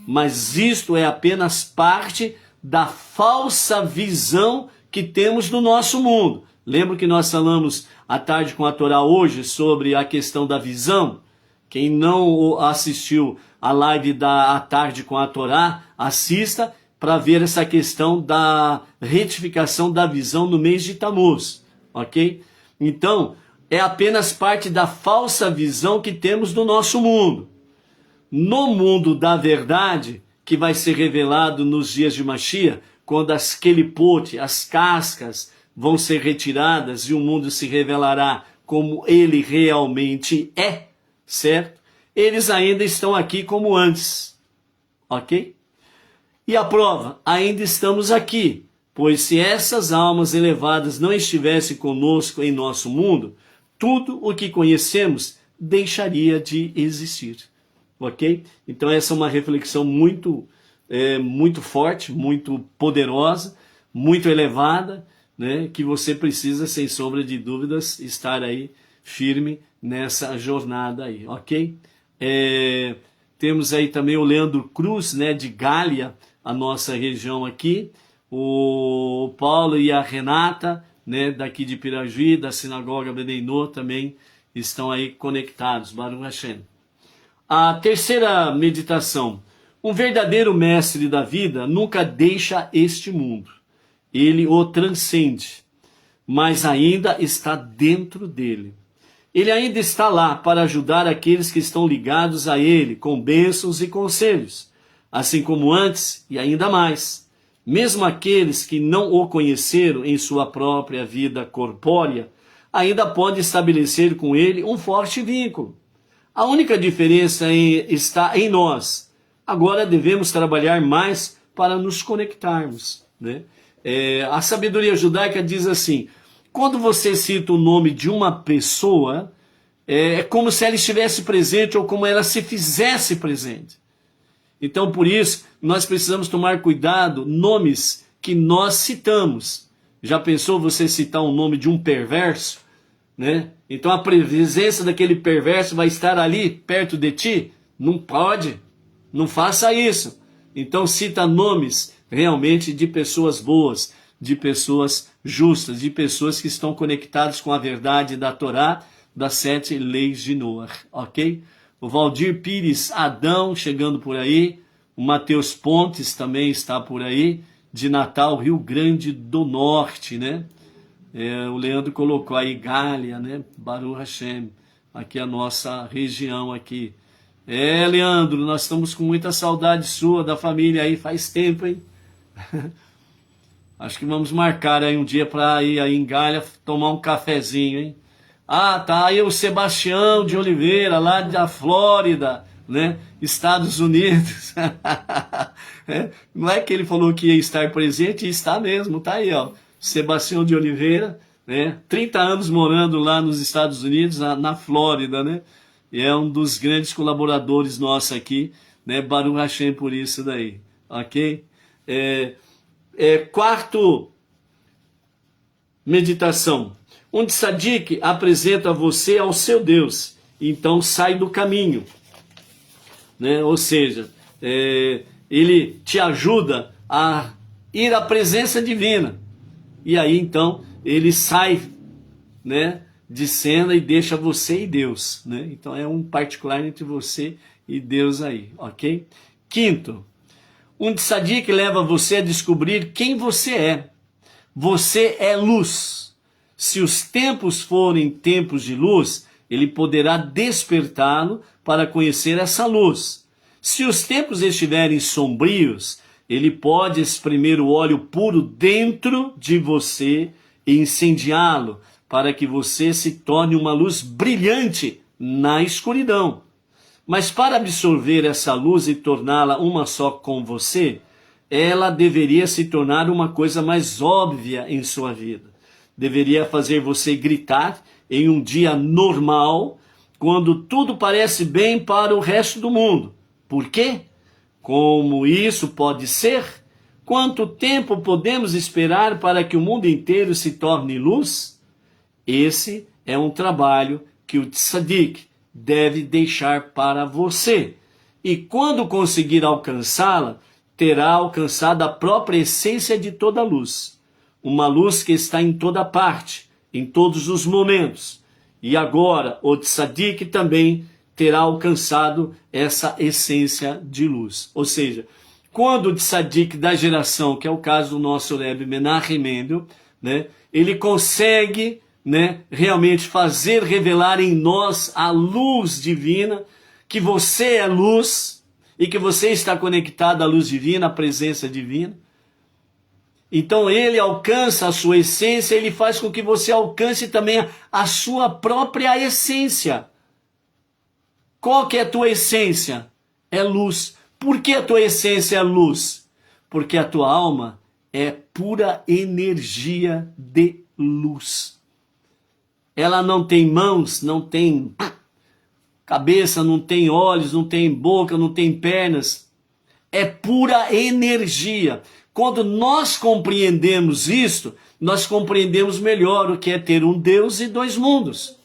Mas isto é apenas parte da falsa visão que temos do nosso mundo. Lembra que nós falamos à tarde com a Torá hoje sobre a questão da visão? Quem não assistiu a live da tarde com a Torá, assista para ver essa questão da retificação da visão no mês de Tammuz, ok? Então, é apenas parte da falsa visão que temos do nosso mundo. No mundo da verdade, que vai ser revelado nos dias de Mashiach, quando as kelipot, as cascas, vão ser retiradas e o mundo se revelará como ele realmente é, certo? Eles ainda estão aqui como antes, ok? E a prova, ainda estamos aqui, pois se essas almas elevadas não estivessem conosco em nosso mundo, tudo o que conhecemos deixaria de existir, ok? Então essa é uma reflexão muito forte, muito poderosa, muito elevada, né, que você precisa, sem sombra de dúvidas, estar aí firme nessa jornada aí, ok? Temos aí também o Leandro Cruz, né, de Gália, a nossa região aqui, o Paulo e a Renata, né, daqui de Pirajuí, da Sinagoga Benei Noach, também estão aí conectados, Baruch Hashem. A terceira meditação: um verdadeiro mestre da vida nunca deixa este mundo. Ele o transcende, mas ainda está dentro dele. Ele ainda está lá para ajudar aqueles que estão ligados a ele, com bênçãos e conselhos, assim como antes e ainda mais. Mesmo aqueles que não o conheceram em sua própria vida corpórea, ainda podem estabelecer com ele um forte vínculo. A única diferença está em nós. Agora devemos trabalhar mais para nos conectarmos, né? A sabedoria judaica diz assim: quando você cita o nome de uma pessoa, é como se ela estivesse presente ou como ela se fizesse presente. Então, por isso, nós precisamos tomar cuidado nomes que nós citamos. Já pensou você citar o nome de um perverso, né? Então a presença daquele perverso vai estar ali perto de ti? Não pode, não faça isso. Então cita nomes realmente de pessoas boas, de pessoas justas, de pessoas que estão conectadas com a verdade da Torá, das 7 leis de Noé, ok? O Valdir Pires Adão chegando por aí, o Matheus Pontes também está por aí, de Natal, Rio Grande do Norte, né? O Leandro colocou aí Gália, né? Baruch Hashem, aqui a nossa região aqui. Leandro, nós estamos com muita saudade sua, da família aí, faz tempo, hein? Acho que vamos marcar aí um dia para ir aí em Gália tomar um cafezinho, hein? Tá aí o Sebastião de Oliveira, lá da Flórida, né? Estados Unidos. Não é que ele falou que ia estar presente, e está mesmo, tá aí, ó. Sebastião de Oliveira, né? 30 anos morando lá nos Estados Unidos, na Flórida, né? E é um dos grandes colaboradores nossos aqui, né? Baruch Hashem por isso daí, ok? Quarto meditação. Um tzadik apresenta você ao seu Deus, então sai do caminho, né? Ou seja, ele te ajuda a ir à presença divina. E aí então ele sai, né, de cena e deixa você e Deus, né? Então é um particular entre você e Deus aí, ok? Quinto, um tzadik leva você a descobrir quem você é. Você é luz. Se os tempos forem tempos de luz, ele poderá despertá-lo para conhecer essa luz. Se os tempos estiverem sombrios, ele pode exprimir o óleo puro dentro de você e incendiá-lo, para que você se torne uma luz brilhante na escuridão. Mas para absorver essa luz e torná-la uma só com você, ela deveria se tornar uma coisa mais óbvia em sua vida. Deveria fazer você gritar em um dia normal, quando tudo parece bem para o resto do mundo. Por quê? Como isso pode ser? Quanto tempo podemos esperar para que o mundo inteiro se torne luz? Esse é um trabalho que o tzadik deve deixar para você. E quando conseguir alcançá-la, terá alcançado a própria essência de toda luz. Uma luz que está em toda parte, em todos os momentos. E agora o tzadik também terá alcançado essa essência de luz. Ou seja, quando o tzadik da geração, que é o caso do nosso Rebbe Menachem Mendel, né, ele consegue, né, realmente fazer revelar em nós a luz divina, que você é luz e que você está conectado à luz divina, à presença divina. Então ele alcança a sua essência, ele faz com que você alcance também a sua própria essência. Qual que é a tua essência? É luz. Por que a tua essência é luz? Porque a tua alma é pura energia de luz. Ela não tem mãos, não tem cabeça, não tem olhos, não tem boca, não tem pernas. É pura energia. Quando nós compreendemos isto, nós compreendemos melhor o que é ter um Deus e dois mundos.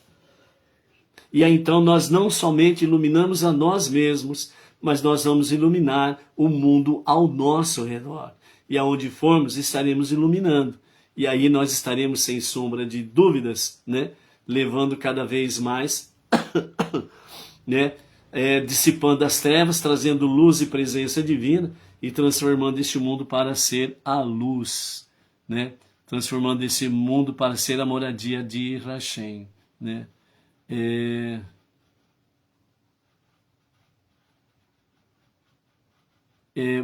E aí então nós não somente iluminamos a nós mesmos, mas nós vamos iluminar o mundo ao nosso redor. E aonde formos, estaremos iluminando. E aí nós estaremos, sem sombra de dúvidas, né, levando cada vez mais, né, dissipando as trevas, trazendo luz e presença divina e transformando este mundo para ser a luz, né? Transformando esse mundo para ser a moradia de Hashem, né?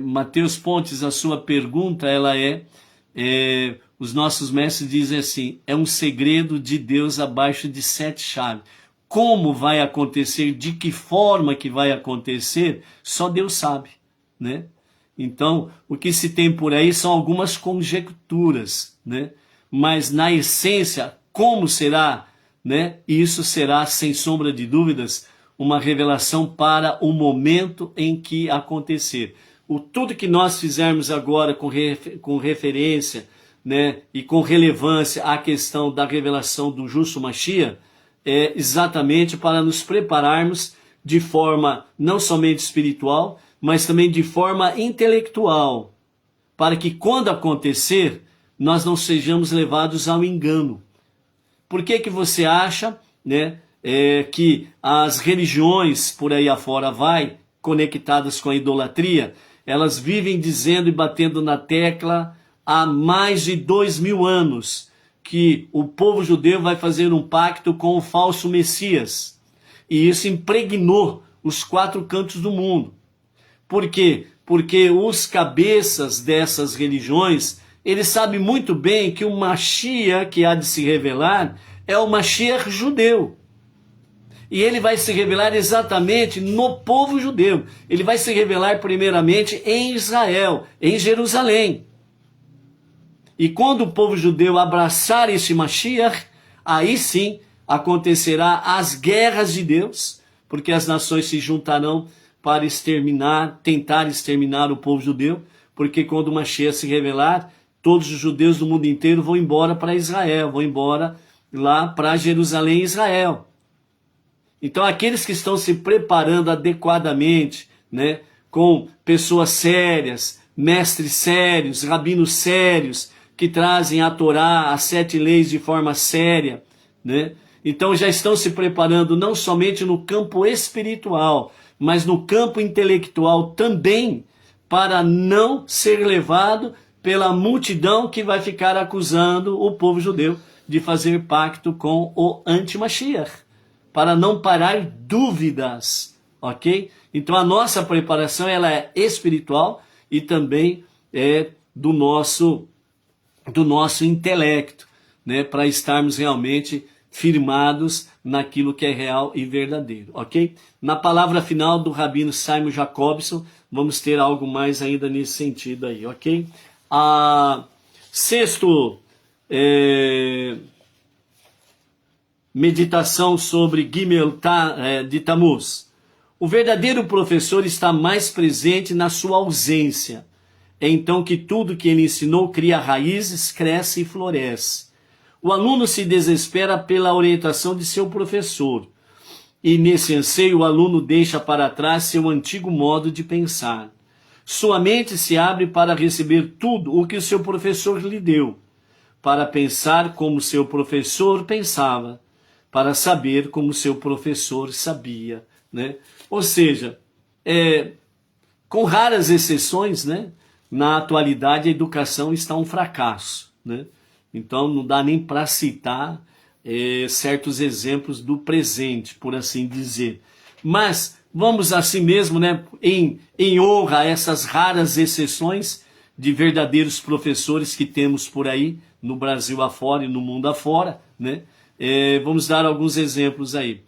Mateus Pontes, a sua pergunta, ela os nossos mestres dizem assim, é um segredo de Deus abaixo de 7 chaves. Como vai acontecer, de que forma que vai acontecer, só Deus sabe, né? Então, o que se tem por aí são algumas conjecturas, né? Mas na essência, como será, né? Isso será, sem sombra de dúvidas, uma revelação para o momento em que acontecer. Tudo que nós fizermos agora com referência, né, e com relevância à questão da revelação do justo Mashiach, é exatamente para nos prepararmos de forma não somente espiritual, mas também de forma intelectual, para que quando acontecer, nós não sejamos levados ao engano. Por que que você acha, né, que as religiões por aí afora conectadas com a idolatria, elas vivem dizendo e batendo na tecla há mais de 2000 anos que o povo judeu vai fazer um pacto com o falso Messias. E isso impregnou os 4 cantos do mundo. Por quê? Porque os cabeças dessas religiões, eles sabem muito bem que o Mashiach que há de se revelar é o Mashiach judeu. E ele vai se revelar exatamente no povo judeu. Ele vai se revelar primeiramente em Israel, em Jerusalém. E quando o povo judeu abraçar esse Mashiach, aí sim acontecerá as guerras de Deus, porque as nações se juntarão para tentar exterminar o povo judeu, porque quando o Mashiach se revelar, todos os judeus do mundo inteiro vão embora para Israel, vão embora lá para Jerusalém e Israel. Então aqueles que estão se preparando adequadamente, né, com pessoas sérias, mestres sérios, rabinos sérios, que trazem a Torá, as 7 leis de forma séria, né? Então já estão se preparando não somente no campo espiritual, mas no campo intelectual também, para não ser levado pela multidão que vai ficar acusando o povo judeu de fazer pacto com o anti-Mashiach, para não parar dúvidas, ok? Então a nossa preparação ela é espiritual e também é do nosso intelecto, né, para estarmos realmente firmados naquilo que é real e verdadeiro, ok? Na palavra final do Rabino Simon Jacobson, vamos ter algo mais ainda nesse sentido aí, ok? Sexto, meditação sobre Gimel de Tammuz. O verdadeiro professor está mais presente na sua ausência. É então que tudo que ele ensinou cria raízes, cresce e floresce. O aluno se desespera pela orientação de seu professor. E nesse anseio o aluno deixa para trás seu antigo modo de pensar. Sua mente se abre para receber tudo o que o seu professor lhe deu, para pensar como seu professor pensava, para saber como seu professor sabia, né? Ou seja, com raras exceções, né? Na atualidade a educação está um fracasso, né? Então não dá nem para citar certos exemplos do presente, por assim dizer. Mas vamos assim mesmo, né, em honra a essas raras exceções de verdadeiros professores que temos por aí, no Brasil afora e no mundo afora, né? Vamos dar alguns exemplos aí.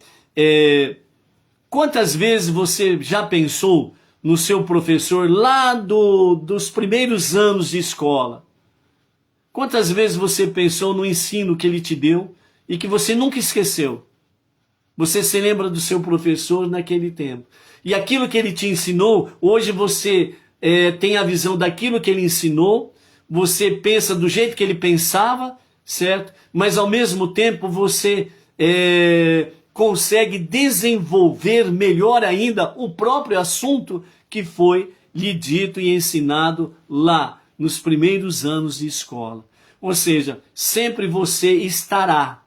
Quantas vezes você já pensou no seu professor lá dos primeiros anos de escola? Quantas vezes você pensou no ensino que ele te deu e que você nunca esqueceu? Você se lembra do seu professor naquele tempo. E aquilo que ele te ensinou, hoje você tem a visão daquilo que ele ensinou, você pensa do jeito que ele pensava, certo? Mas ao mesmo tempo você consegue desenvolver melhor ainda o próprio assunto que foi lhe dito e ensinado lá nos primeiros anos de escola. Ou seja, sempre você estará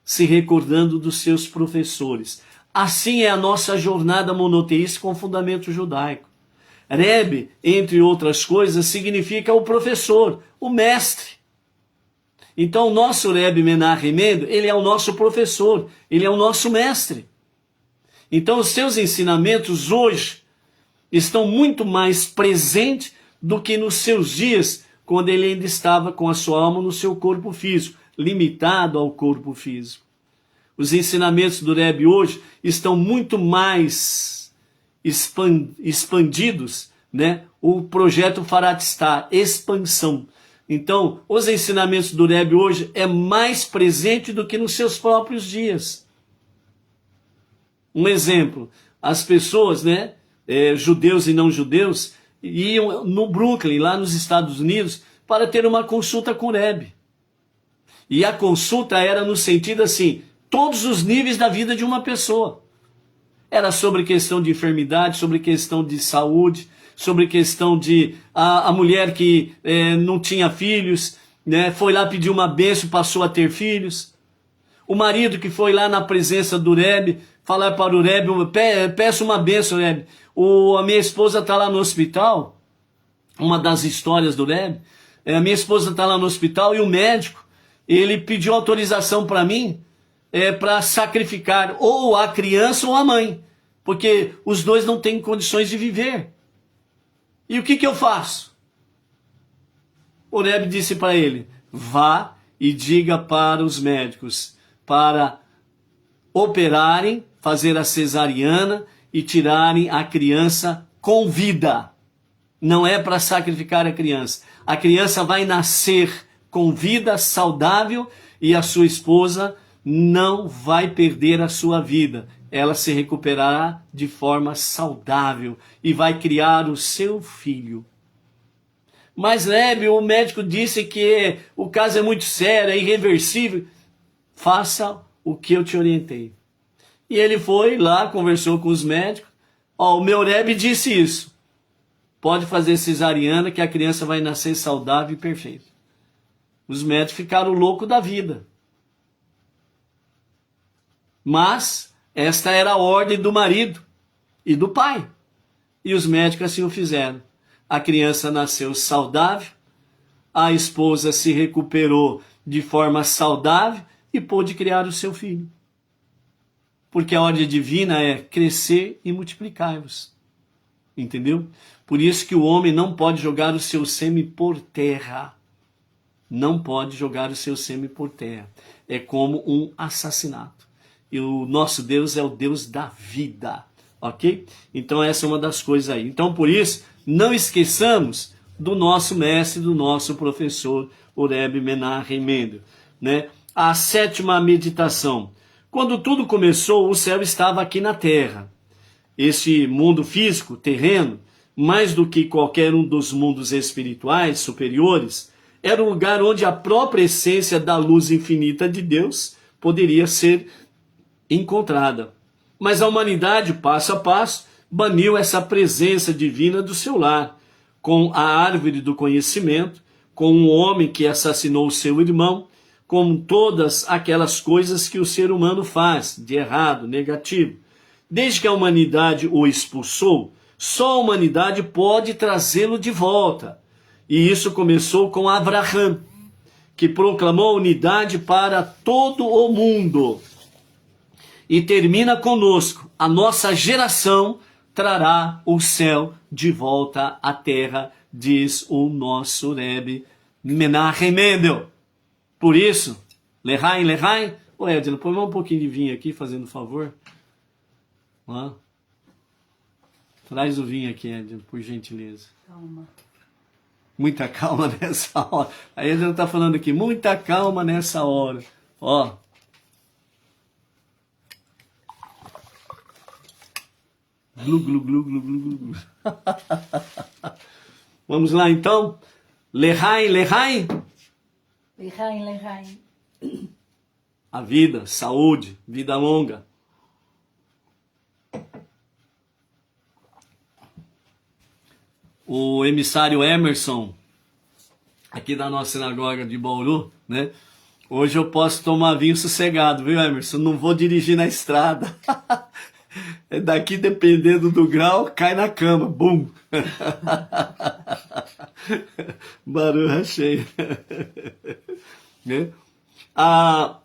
se recordando dos seus professores. Assim é a nossa jornada monoteísta com fundamento judaico. Rebbe, entre outras coisas, significa o professor, o mestre. Então o nosso Rebbe Menachem Mendel, ele é o nosso professor, ele é o nosso mestre. Então os seus ensinamentos hoje estão muito mais presentes do que nos seus dias, quando ele ainda estava com a sua alma no seu corpo físico, limitado ao corpo físico. Os ensinamentos do Rebbe hoje estão muito mais expandidos, né? O projeto Faratstar, expansão. Então, os ensinamentos do Rebbe hoje é mais presente do que nos seus próprios dias. Um exemplo, as pessoas, né, judeus e não judeus, iam no Brooklyn, lá nos Estados Unidos, para ter uma consulta com o Rebbe. E a consulta era no sentido assim, todos os níveis da vida de uma pessoa. Era sobre questão de enfermidade, sobre questão de saúde, sobre questão de a mulher que não tinha filhos, né, foi lá pedir uma bênção, passou a ter filhos. O marido que foi lá na presença do Rebbe, falar para o Rebbe, peço uma bênção, Rebbe. A minha esposa está lá no hospital, uma das histórias do Rebbe, a minha esposa está lá no hospital e o médico, ele pediu autorização para mim, para sacrificar ou a criança ou a mãe, porque os dois não têm condições de viver. E o que eu faço? O Rebbe disse para ele, vá e diga para os médicos, para operarem, fazer a cesariana e tirarem a criança com vida. Não é para sacrificar a criança. A criança vai nascer com vida, saudável, e a sua esposa não vai perder a sua vida. Ela se recuperará de forma saudável e vai criar o seu filho. Mas, Rebbe, o médico disse que o caso é muito sério, é irreversível. Faça o que eu te orientei. E ele foi lá, conversou com os médicos. O meu Rebbe disse isso. Pode fazer cesariana que a criança vai nascer saudável e perfeita. Os médicos ficaram loucos da vida. Mas esta era a ordem do marido e do pai. E os médicos assim o fizeram. A criança nasceu saudável, a esposa se recuperou de forma saudável e pôde criar o seu filho. Porque a ordem divina é crescer e multiplicar-vos. Entendeu? Por isso que o homem não pode jogar o seu sêmen por terra. Não pode jogar o seu sêmen por terra. É como um assassinato. E o nosso Deus é o Deus da vida, ok? Então essa é uma das coisas aí. Então por isso, não esqueçamos do nosso mestre, do nosso professor, o Rebbe Menachem Mendel, né? A sétima meditação. Quando tudo começou, o céu estava aqui na terra. Esse mundo físico, terreno, mais do que qualquer um dos mundos espirituais superiores, era o lugar onde a própria essência da luz infinita de Deus poderia ser encontrada. Mas a humanidade, passo a passo, baniu essa presença divina do seu lar, com a árvore do conhecimento, com um homem que assassinou seu irmão, com todas aquelas coisas que o ser humano faz, de errado, negativo. Desde que a humanidade o expulsou, só a humanidade pode trazê-lo de volta. E isso começou com Abraham, que proclamou a unidade para todo o mundo. E termina conosco, a nossa geração trará o céu de volta à terra, diz o nosso Rebbe Menachem Mendel. Por isso, Lehaim, Lehaim. Ô Edna, põe mais um pouquinho de vinho aqui, fazendo favor. Traz o vinho aqui, Edna, por gentileza. Calma. Muita calma nessa hora. A Edna está falando aqui, muita calma nessa hora. Ó. Glu, glu, glu, glu, glu, glu. Vamos lá então. Lehaim, Lehaim. Lehaim, Lehaim. A vida, saúde, vida longa. O emissário Emerson, aqui da nossa sinagoga de Bauru, né? Hoje eu posso tomar vinho sossegado, viu, Emerson? Não vou dirigir na estrada. Daqui, dependendo do grau, cai na cama. Bum! Barulho cheio. né? A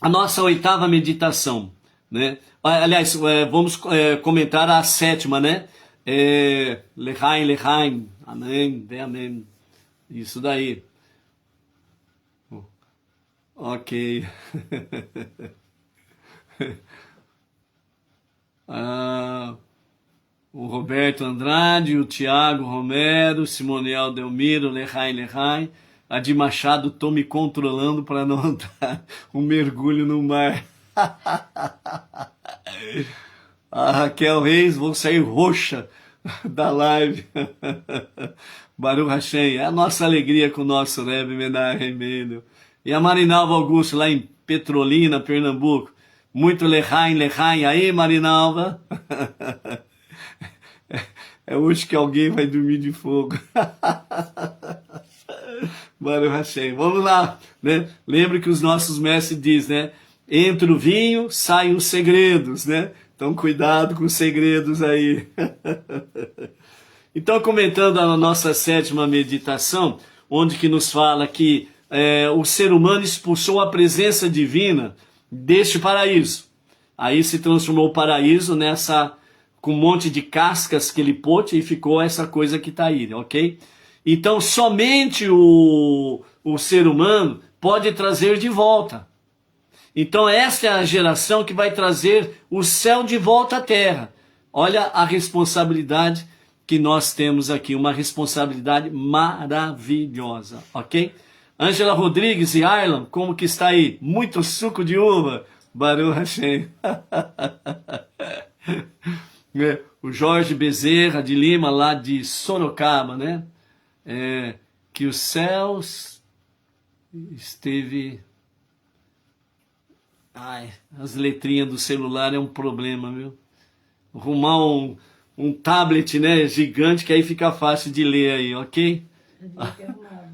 nossa oitava meditação, né? Aliás, vamos comentar a sétima, né? Lechaim, lechaim, amém, vem amém. Isso daí. Ok. O Roberto Andrade, o Tiago Romero, Simoniel Delmiro, Lechaim, lechaim. A de Machado, tô me controlando para não dar um mergulho no mar. A Raquel Reis, vou sair roxa da live. Baruch Hashem, é a nossa alegria com o nosso Rebbe Menachem Mendel. E a Marinalva Augusto, lá em Petrolina, Pernambuco. Muito lechaim, lechaim. Aí, Marinalva. É hoje que alguém vai dormir de fogo. Baruch Hashem. Vamos lá, né? Lembre que os nossos mestres dizem, né? Entre o vinho, saem os segredos, né? Então, cuidado com os segredos aí. Então, comentando a nossa sétima meditação, onde que nos fala que o ser humano expulsou a presença divina deste paraíso. Aí se transformou o paraíso com um monte de cascas que ele pôs e ficou essa coisa que está aí, ok? Então, somente o ser humano pode trazer de volta. Então, esta é a geração que vai trazer o céu de volta à terra. Olha a responsabilidade que nós temos aqui, uma responsabilidade maravilhosa, ok? Ângela Rodrigues e Arlan, como que está aí? Muito suco de uva, Baruch Hashem. O Jorge Bezerra de Lima, lá de Sorocaba, né? Que os céus esteve... Ai, as letrinhas do celular é um problema, viu? Arrumar um tablet, né, gigante, que aí fica fácil de ler aí, ok?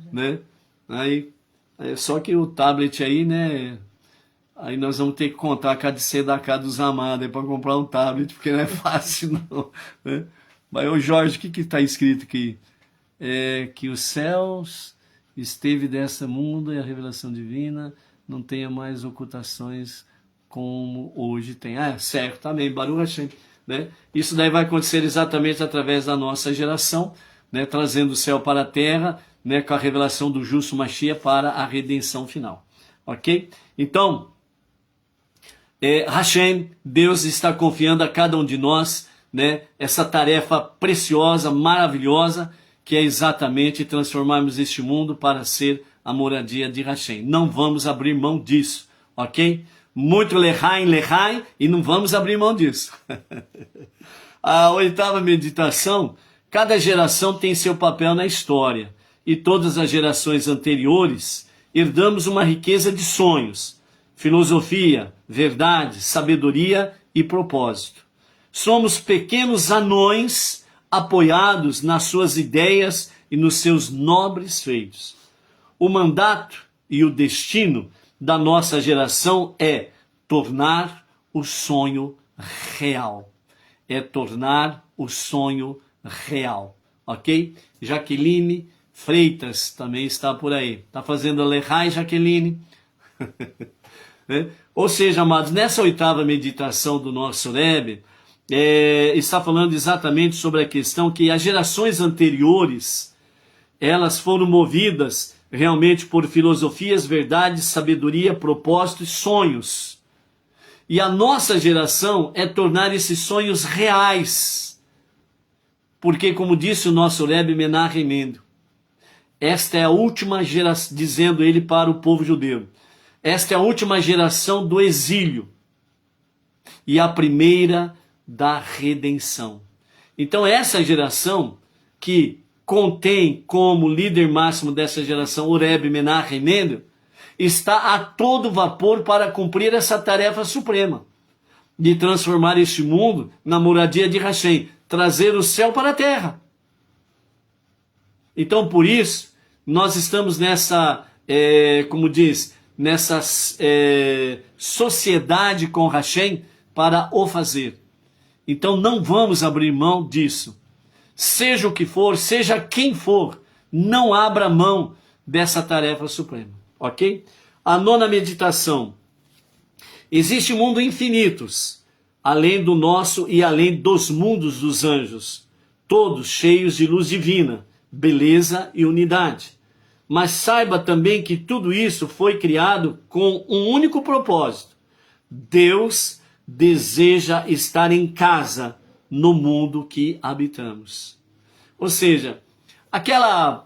Né? Aí, só que o tablet aí, né, aí nós vamos ter que contar cada tzedakah dos amados para comprar um tablet, porque não é fácil não, né? Mas, ô Jorge, o que está escrito aqui? Que os céus esteve dessa mundo e a revelação divina não tenha mais ocultações como hoje tem. Certo, também, Baruch Hashem, né? Isso daí vai acontecer exatamente através da nossa geração, né? Trazendo o céu para a terra, né? Com a revelação do justo Mashiach para a redenção final, ok? Então, Hashem, Deus está confiando a cada um de nós, né? Essa tarefa preciosa, maravilhosa, que é exatamente transformarmos este mundo para ser a moradia de Hashem. Não vamos abrir mão disso, ok? Muito lechaim, lechaim, e não vamos abrir mão disso. A oitava meditação, cada geração tem seu papel na história, e todas as gerações anteriores herdamos uma riqueza de sonhos, filosofia, verdade, sabedoria e propósito. Somos pequenos anões apoiados nas suas ideias e nos seus nobres feitos. O mandato e o destino da nossa geração é tornar o sonho real. É tornar o sonho real, ok? Jaqueline Freitas também está por aí. Está fazendo a Lehai, Jaqueline? Ou seja, amados, nessa oitava meditação do nosso Rebbe, está falando exatamente sobre a questão que as gerações anteriores, elas foram movidas realmente por filosofias, verdades, sabedoria, propósitos, sonhos. E a nossa geração é tornar esses sonhos reais. Porque, como disse o nosso Rebbe Menachem Mendel, esta é a última geração, dizendo ele para o povo judeu, esta é a última geração do exílio e a primeira da redenção. Então essa geração que contém como líder máximo dessa geração o Rebbe Menachem Mendel, está a todo vapor para cumprir essa tarefa suprema de transformar este mundo na moradia de Hashem, trazer o céu para a terra. Então por isso nós estamos nessa, como diz, nessa sociedade com Hashem para o fazer. Então não vamos abrir mão disso. Seja o que for, seja quem for, não abra mão dessa tarefa suprema. ok? A nona meditação. Existe um mundo infinitos, além do nosso e além dos mundos dos anjos, todos cheios de luz divina, beleza e unidade. Mas saiba também que tudo isso foi criado com um único propósito. Deus deseja estar em casa no mundo que habitamos. Ou seja, aquela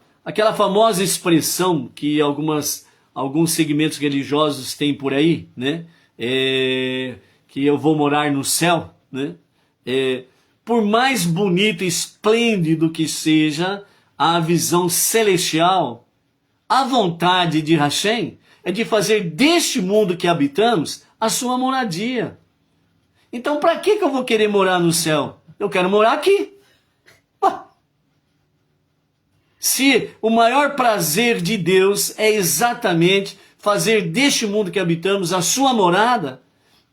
famosa expressão que alguns segmentos religiosos têm por aí, né? Que eu vou morar no céu, né? Por mais bonito e esplêndido que seja a visão celestial, a vontade de Hashem é de fazer deste mundo que habitamos a sua moradia. Então, para que eu vou querer morar no céu? Eu quero morar aqui. Se o maior prazer de Deus é exatamente fazer deste mundo que habitamos a sua morada,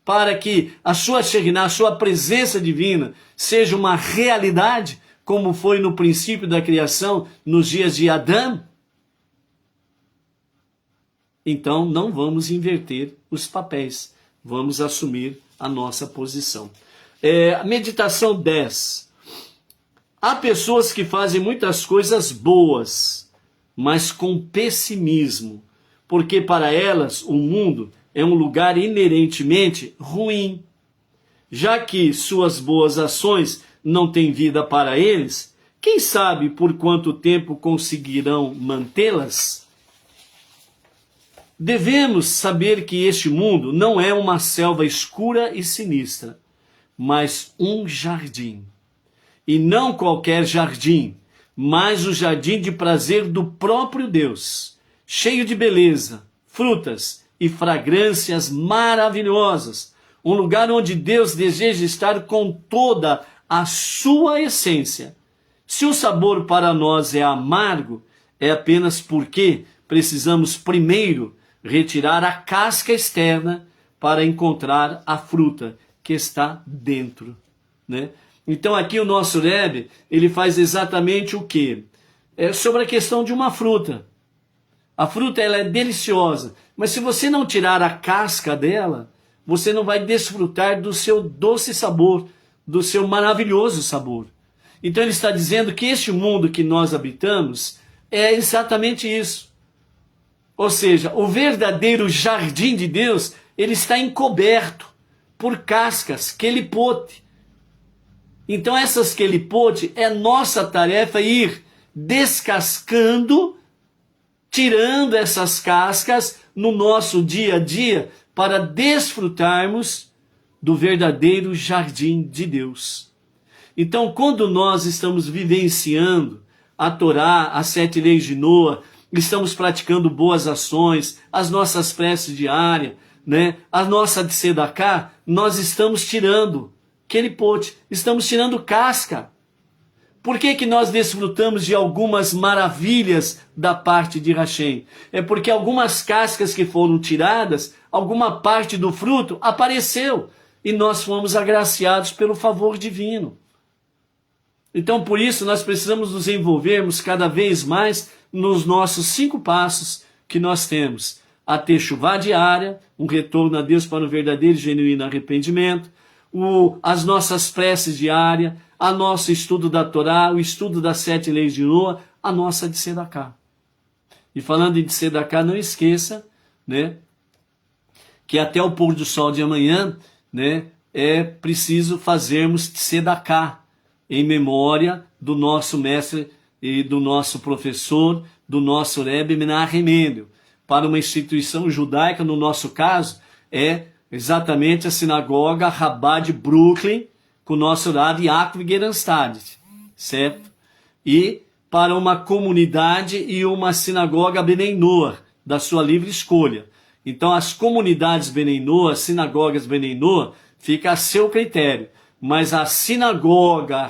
para que a sua Shekhinah, a sua presença divina, seja uma realidade, como foi no princípio da criação, nos dias de Adão, então não vamos inverter os papéis, vamos assumir a nossa posição. Meditação 10. Há pessoas que fazem muitas coisas boas, mas com pessimismo, porque para elas o mundo é um lugar inerentemente ruim. Já que suas boas ações não têm vida para eles, quem sabe por quanto tempo conseguirão mantê-las? Devemos saber que este mundo não é uma selva escura e sinistra, mas um jardim. E não qualquer jardim, mas o jardim de prazer do próprio Deus, cheio de beleza, frutas e fragrâncias maravilhosas. Um lugar onde Deus deseja estar com toda a sua essência. Se o sabor para nós é amargo, é apenas porque precisamos primeiro retirar a casca externa para encontrar a fruta que está dentro, né? Então aqui o nosso Rebbe, ele faz exatamente o quê? Sobre a questão de uma fruta. A fruta ela é deliciosa, mas se você não tirar a casca dela, você não vai desfrutar do seu doce sabor, do seu maravilhoso sabor. Então ele está dizendo que este mundo que nós habitamos é exatamente isso. Ou seja, o verdadeiro jardim de Deus, ele está encoberto por cascas, quelipote. Então essas quelipote é nossa tarefa ir descascando, tirando essas cascas no nosso dia a dia para desfrutarmos do verdadeiro jardim de Deus. Então quando nós estamos vivenciando a Torá, as 7 leis de Noa, estamos praticando boas ações, as nossas preces diárias, né? A nossa tzedakah, nós estamos tirando quelipote, estamos tirando casca. Por que nós desfrutamos de algumas maravilhas da parte de Hashem? É porque algumas cascas que foram tiradas, alguma parte do fruto apareceu e nós fomos agraciados pelo favor divino. Então por isso nós precisamos nos envolvermos cada vez mais nos nossos 5 passos que nós temos. A techuvá diária, um retorno a Deus para o verdadeiro e genuíno arrependimento, as nossas preces diárias, a nosso estudo da Torá, o estudo das 7 leis de Noa, a nossa tzedakah. E falando em tzedakah, não esqueça, né, que até o pôr do sol de amanhã, né, é preciso fazermos tzedakah em memória do nosso mestre e do nosso professor, do nosso Rebbe Menachem Mendel. Para uma instituição judaica, no nosso caso, é exatamente a sinagoga Rabbah de Brooklyn, com o nosso Rav Yaakov Geranstad, certo? E para uma comunidade e uma sinagoga Benei Noah, da sua livre escolha. Então as comunidades Benei Noah, as sinagogas Benei Noah, fica a seu critério. Mas a sinagoga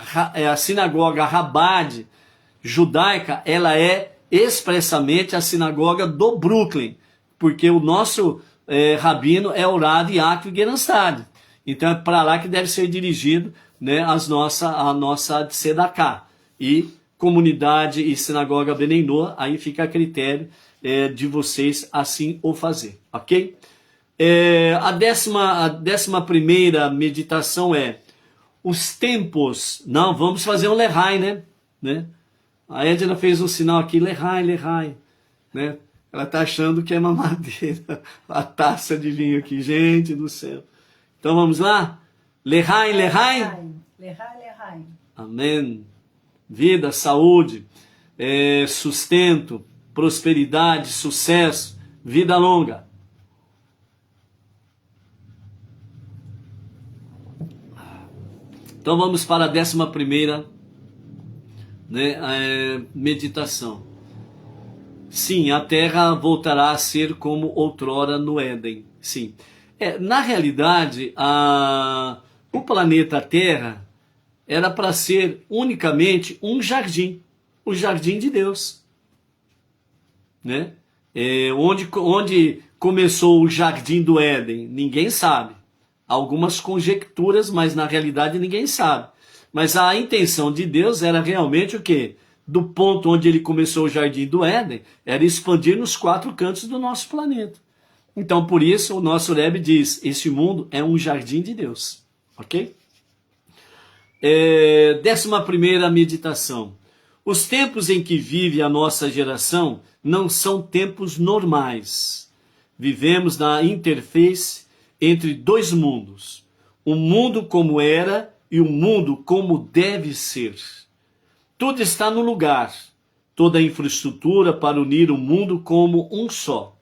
Rabbah judaica, ela é expressamente a sinagoga do Brooklyn, porque o nosso rabino é o Rav Yaakov Geranstad. Então é para lá que deve ser dirigido, né, a nossa tzedakah. E comunidade e sinagoga Benei Noa, aí fica a critério de vocês assim o fazer, ok? A décima primeira meditação é os tempos. Não, vamos fazer um Lehai, né? A Edna fez um sinal aqui, Lehai, Lehai, né? Ela tá achando que é mamadeira, a taça de vinho aqui, gente do céu. Então vamos lá? Lehai, Lehai. Lehai, Lehai. Amém. Vida, saúde, sustento, prosperidade, sucesso, vida longa. Então vamos para a 11ª, né, meditação. Sim, a Terra voltará a ser como outrora no Éden. Sim. Na realidade, o planeta Terra era para ser unicamente um jardim, o jardim de Deus, né? Onde começou o jardim do Éden, ninguém sabe. Algumas conjecturas, mas na realidade ninguém sabe. Mas a intenção de Deus era realmente o quê? Do ponto onde ele começou o jardim do Éden, era expandir nos 4 cantos do nosso planeta. Então, por isso, o nosso Rebbe diz, este mundo é um jardim de Deus. Ok? 11ª meditação. Os tempos em que vive a nossa geração não são tempos normais. Vivemos na interface entre 2 mundos. Um mundo como era e um mundo como deve ser. Tudo está no lugar. Toda a infraestrutura para unir o mundo como um só.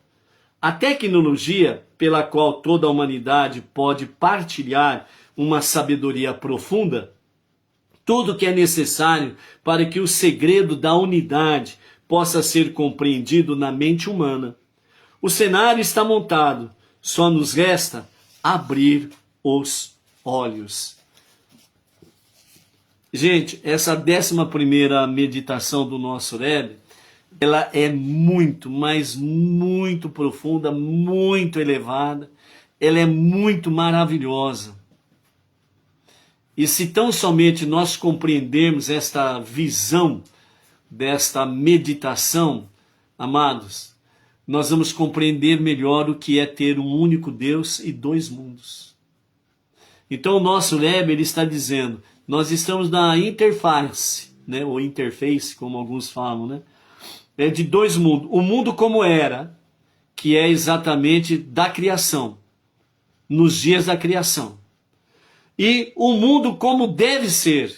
A tecnologia pela qual toda a humanidade pode partilhar uma sabedoria profunda, tudo que é necessário para que o segredo da unidade possa ser compreendido na mente humana. O cenário está montado, só nos resta abrir os olhos. Gente, essa 11ª meditação do nosso Rebbe, ela é muito, mas muito profunda, muito elevada, ela é muito maravilhosa. E se tão somente nós compreendermos esta visão desta meditação, amados, nós vamos compreender melhor o que é ter um único Deus e 2 mundos. Então o nosso Rebbe, ele está dizendo, nós estamos na interface, né, ou interface, como alguns falam, né, de 2 mundos. O mundo como era, que é exatamente da criação, nos dias da criação. E o mundo como deve ser.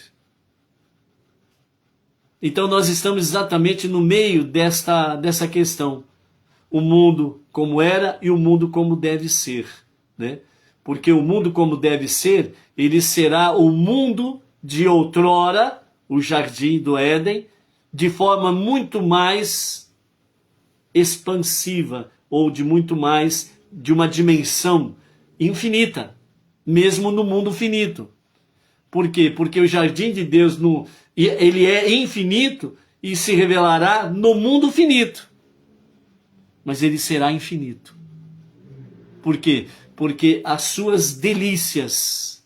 Então nós estamos exatamente no meio dessa questão. O mundo como era e o mundo como deve ser, né? Porque o mundo como deve ser, ele será o mundo de outrora, o jardim do Éden, de forma muito mais expansiva, ou de uma dimensão infinita, mesmo no mundo finito. Por quê? Porque o jardim de Deus, ele é infinito e se revelará no mundo finito. Mas ele será infinito. Por quê? Porque as suas delícias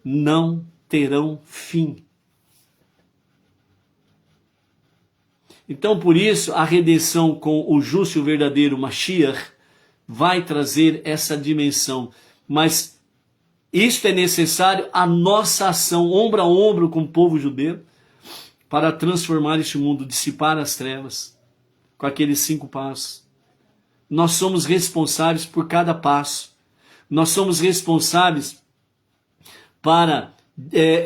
não terão fim. Então, por isso, a redenção com o justo e o verdadeiro Mashiach vai trazer essa dimensão. Mas isto é necessário a nossa ação, ombro a ombro com o povo judeu, para transformar este mundo, dissipar as trevas, com aqueles 5 passos. Nós somos responsáveis por cada passo. Nós somos responsáveis para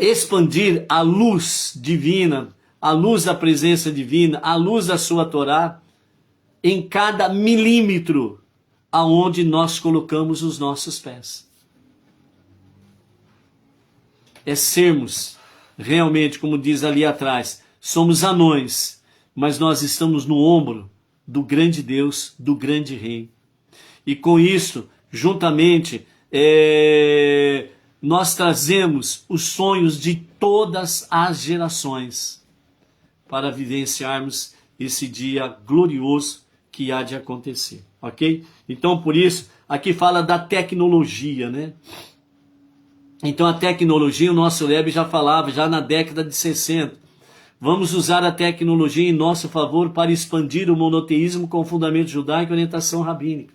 expandir a luz divina, a luz da presença divina, a luz da sua Torá, em cada milímetro aonde nós colocamos os nossos pés. É sermos realmente, como diz ali atrás, somos anões, mas nós estamos no ombro do grande Deus, do grande Rei. E com isso, juntamente, nós trazemos os sonhos de todas as gerações para vivenciarmos esse dia glorioso que há de acontecer, ok? Então, por isso, aqui fala da tecnologia, né? Então, a tecnologia, o nosso Rebbe já falava, já na década de 60, Vamos usar a tecnologia em nosso favor para expandir o monoteísmo com fundamento judaico e orientação rabínica.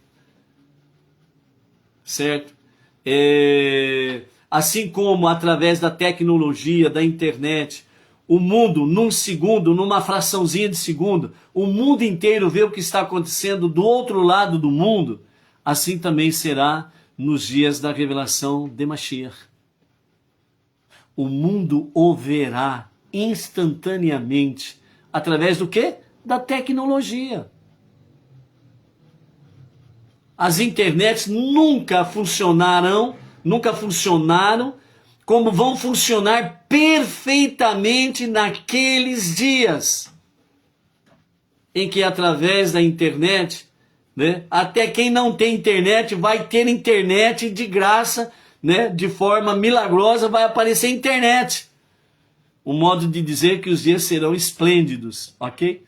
Certo? Assim como através da tecnologia, da internet, o mundo, num segundo, numa fraçãozinha de segundo, o mundo inteiro vê o que está acontecendo do outro lado do mundo, assim também será nos dias da revelação de Mashiach. O mundo o verá instantaneamente, através do quê? Da tecnologia. As internets nunca funcionaram como vão funcionar perfeitamente naqueles dias em que através da internet, né, até quem não tem internet vai ter internet de graça, né, de forma milagrosa vai aparecer internet. Um modo de dizer que os dias serão esplêndidos, ok?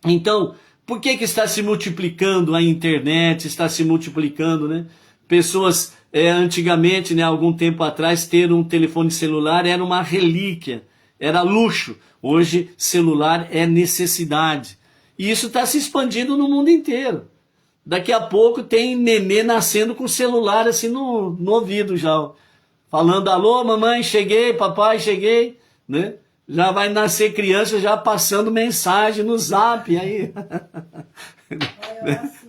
Então, por que está se multiplicando a internet, está se multiplicando, né? Pessoas, antigamente, né, algum tempo atrás, ter um telefone celular era uma relíquia, era luxo. Hoje, celular é necessidade. E isso está se expandindo no mundo inteiro. Daqui a pouco tem nenê nascendo com celular assim no ouvido já, falando: alô, mamãe, cheguei, papai, cheguei, né? Já vai nascer criança já passando mensagem no zap aí.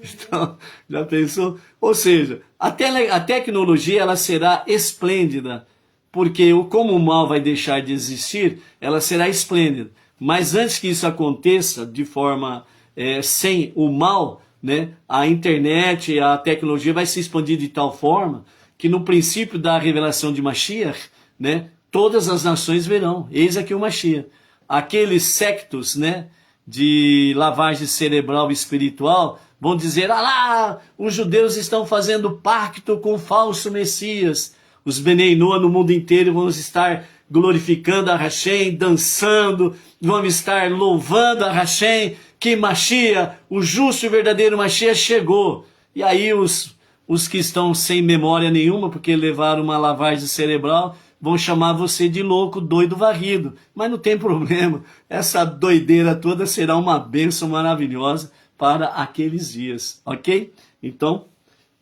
Então, já pensou? Ou seja, a tecnologia ela será esplêndida, porque como o mal vai deixar de existir, ela será esplêndida. Mas antes que isso aconteça de forma sem o mal, né, a internet, a tecnologia vai se expandir de tal forma que no princípio da revelação de Mashiach, né, todas as nações verão. Eis aqui o Mashiach. Aqueles sectos, né, de lavagem cerebral e espiritual vão dizer: ah lá, os judeus estão fazendo pacto com o falso Messias. Os Benei Noa no mundo inteiro vão estar glorificando a Hashem, dançando, vão estar louvando a Hashem, que Mashiach, o justo e verdadeiro Mashiach, chegou. E aí os que estão sem memória nenhuma, porque levaram uma lavagem cerebral, vão chamar você de louco, doido, varrido. Mas não tem problema, essa doideira toda será uma bênção maravilhosa para aqueles dias, ok? Então,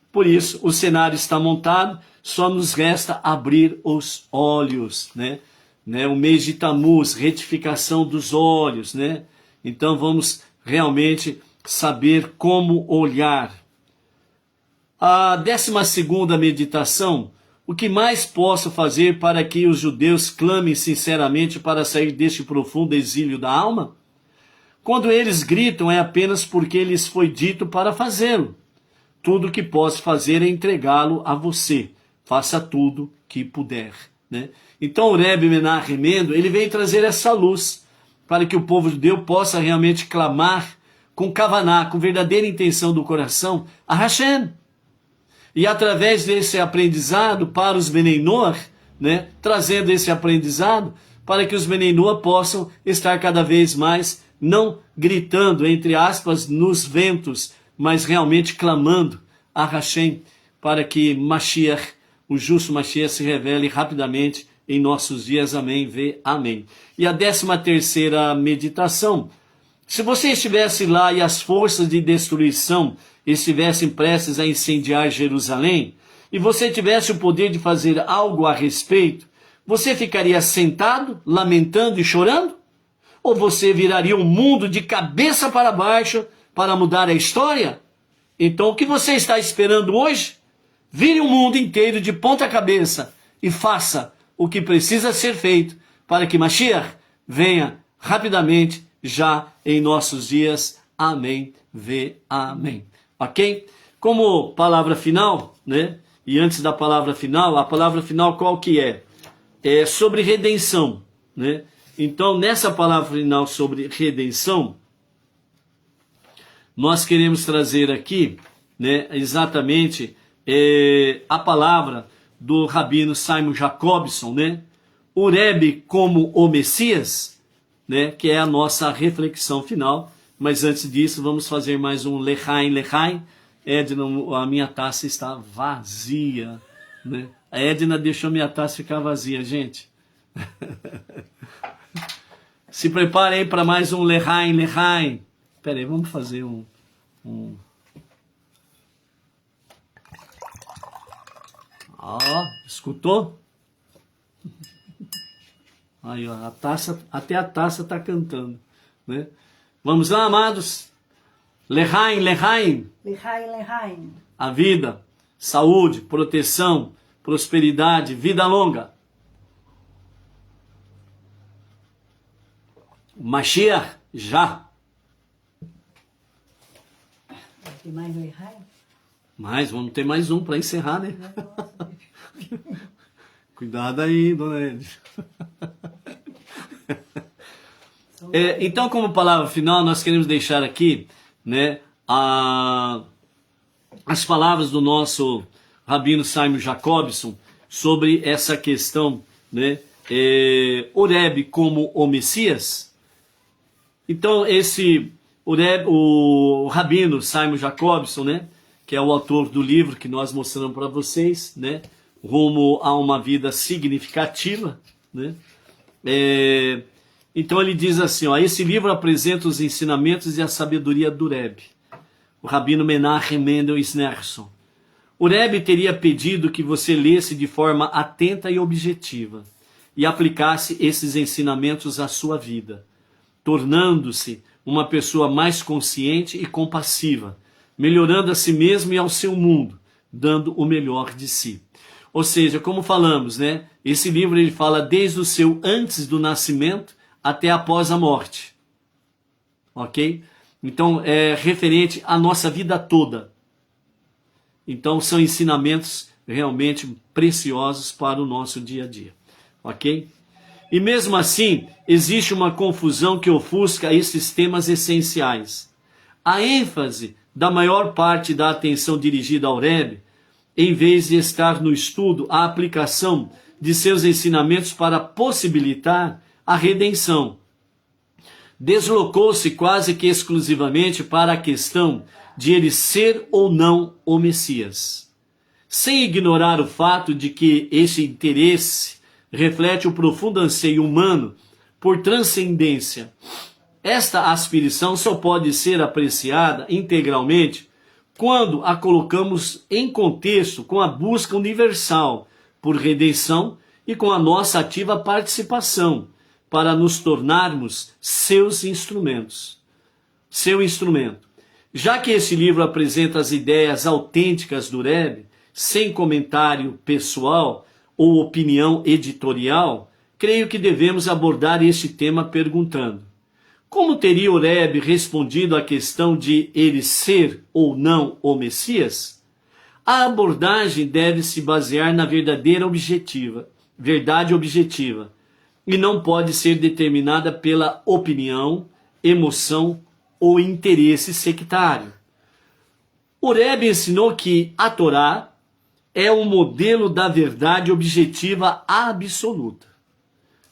por isso, o cenário está montado, só nos resta abrir os olhos, né? O mês de Tammuz, retificação dos olhos, né? Então vamos realmente saber como olhar. A 12ª meditação: o que mais posso fazer para que os judeus clamem sinceramente para sair deste profundo exílio da alma? Quando eles gritam é apenas porque lhes foi dito para fazê-lo. Tudo o que posso fazer é entregá-lo a você. Faça tudo que puder, né? Então o Rebbe Menachem Mendel, ele vem trazer essa luz para que o povo judeu possa realmente clamar com kavaná, com verdadeira intenção do coração, a Hashem. E através desse aprendizado para os Benei Noach, né, trazendo esse aprendizado para que os Benei Noach possam estar cada vez mais, não gritando, entre aspas, nos ventos, mas realmente clamando a Hashem para que Mashiach, o justo Mashiach, se revele rapidamente em nossos dias. Amém, vê, amém. E a 13ª meditação: se você estivesse lá e as forças de destruição estivessem prestes a incendiar Jerusalém, e você tivesse o poder de fazer algo a respeito, você ficaria sentado, lamentando e chorando? Ou você viraria o mundo de cabeça para baixo para mudar a história? Então o que você está esperando hoje? Vire o mundo inteiro de ponta cabeça e faça o que precisa ser feito para que Mashiach venha rapidamente já em nossos dias. Amém, vê, amém. Ok? Como palavra final, né? E antes da palavra final, a palavra final qual que é? É sobre redenção, né? Então, nessa palavra final sobre redenção, nós queremos trazer aqui, né, exatamente a palavra do Rabino Simon Jacobson, né? O Rebbe como o Messias, né, que é a nossa reflexão final. Mas antes disso, vamos fazer mais um Lechaim, Lechaim. Edna, a minha taça está vazia, né? A Edna deixou minha taça ficar vazia, gente. Se preparem para mais um Lehaim, Lehaim. Espera aí, vamos fazer um... Ó, escutou? Aí, ó, até a taça está cantando, né? Vamos lá, amados. Lehaim, Lehaim. Lehaim, Lehaim. A vida, saúde, proteção, prosperidade, vida longa. Mashiach, já. Tem mais Lehaim? Mas vamos ter mais um para encerrar, né? Cuidado aí, dona Elis. Então, como palavra final, nós queremos deixar aqui, né, as palavras do nosso Rabino Simon Jacobson sobre essa questão, né, o Rebbe como o Messias. Então, o Rabino Simon Jacobson, né, que é o autor do livro que nós mostramos para vocês, né, Rumo a uma Vida Significativa, né, então ele diz assim, ó, esse livro apresenta os ensinamentos e a sabedoria do Rebbe, o Rabino Menachem Mendel Schneerson. O Rebbe teria pedido que você lesse de forma atenta e objetiva e aplicasse esses ensinamentos à sua vida, tornando-se uma pessoa mais consciente e compassiva, melhorando a si mesmo e ao seu mundo, dando o melhor de si. Ou seja, como falamos, né? Esse livro ele fala desde o seu antes do nascimento até após a morte. Ok? Então, é referente à nossa vida toda. Então, são ensinamentos realmente preciosos para o nosso dia a dia. Ok? E mesmo assim, existe uma confusão que ofusca esses temas essenciais. A ênfase da maior parte da atenção dirigida ao Rebbe, em vez de estar no estudo, a aplicação de seus ensinamentos para possibilitar a redenção, deslocou-se quase que exclusivamente para a questão de ele ser ou não o Messias, sem ignorar o fato de que esse interesse reflete o profundo anseio humano por transcendência. Esta aspiração só pode ser apreciada integralmente quando a colocamos em contexto com a busca universal por redenção e com a nossa ativa participação para nos tornarmos seus instrumentos. Seu instrumento. Já que esse livro apresenta as ideias autênticas do Rebbe, sem comentário pessoal ou opinião editorial, creio que devemos abordar este tema perguntando: como teria o Rebbe respondido à questão de ele ser ou não o Messias? A abordagem deve se basear na verdade objetiva, e não pode ser determinada pela opinião, emoção ou interesse sectário. O Rebbe ensinou que a Torá é um modelo da verdade objetiva absoluta.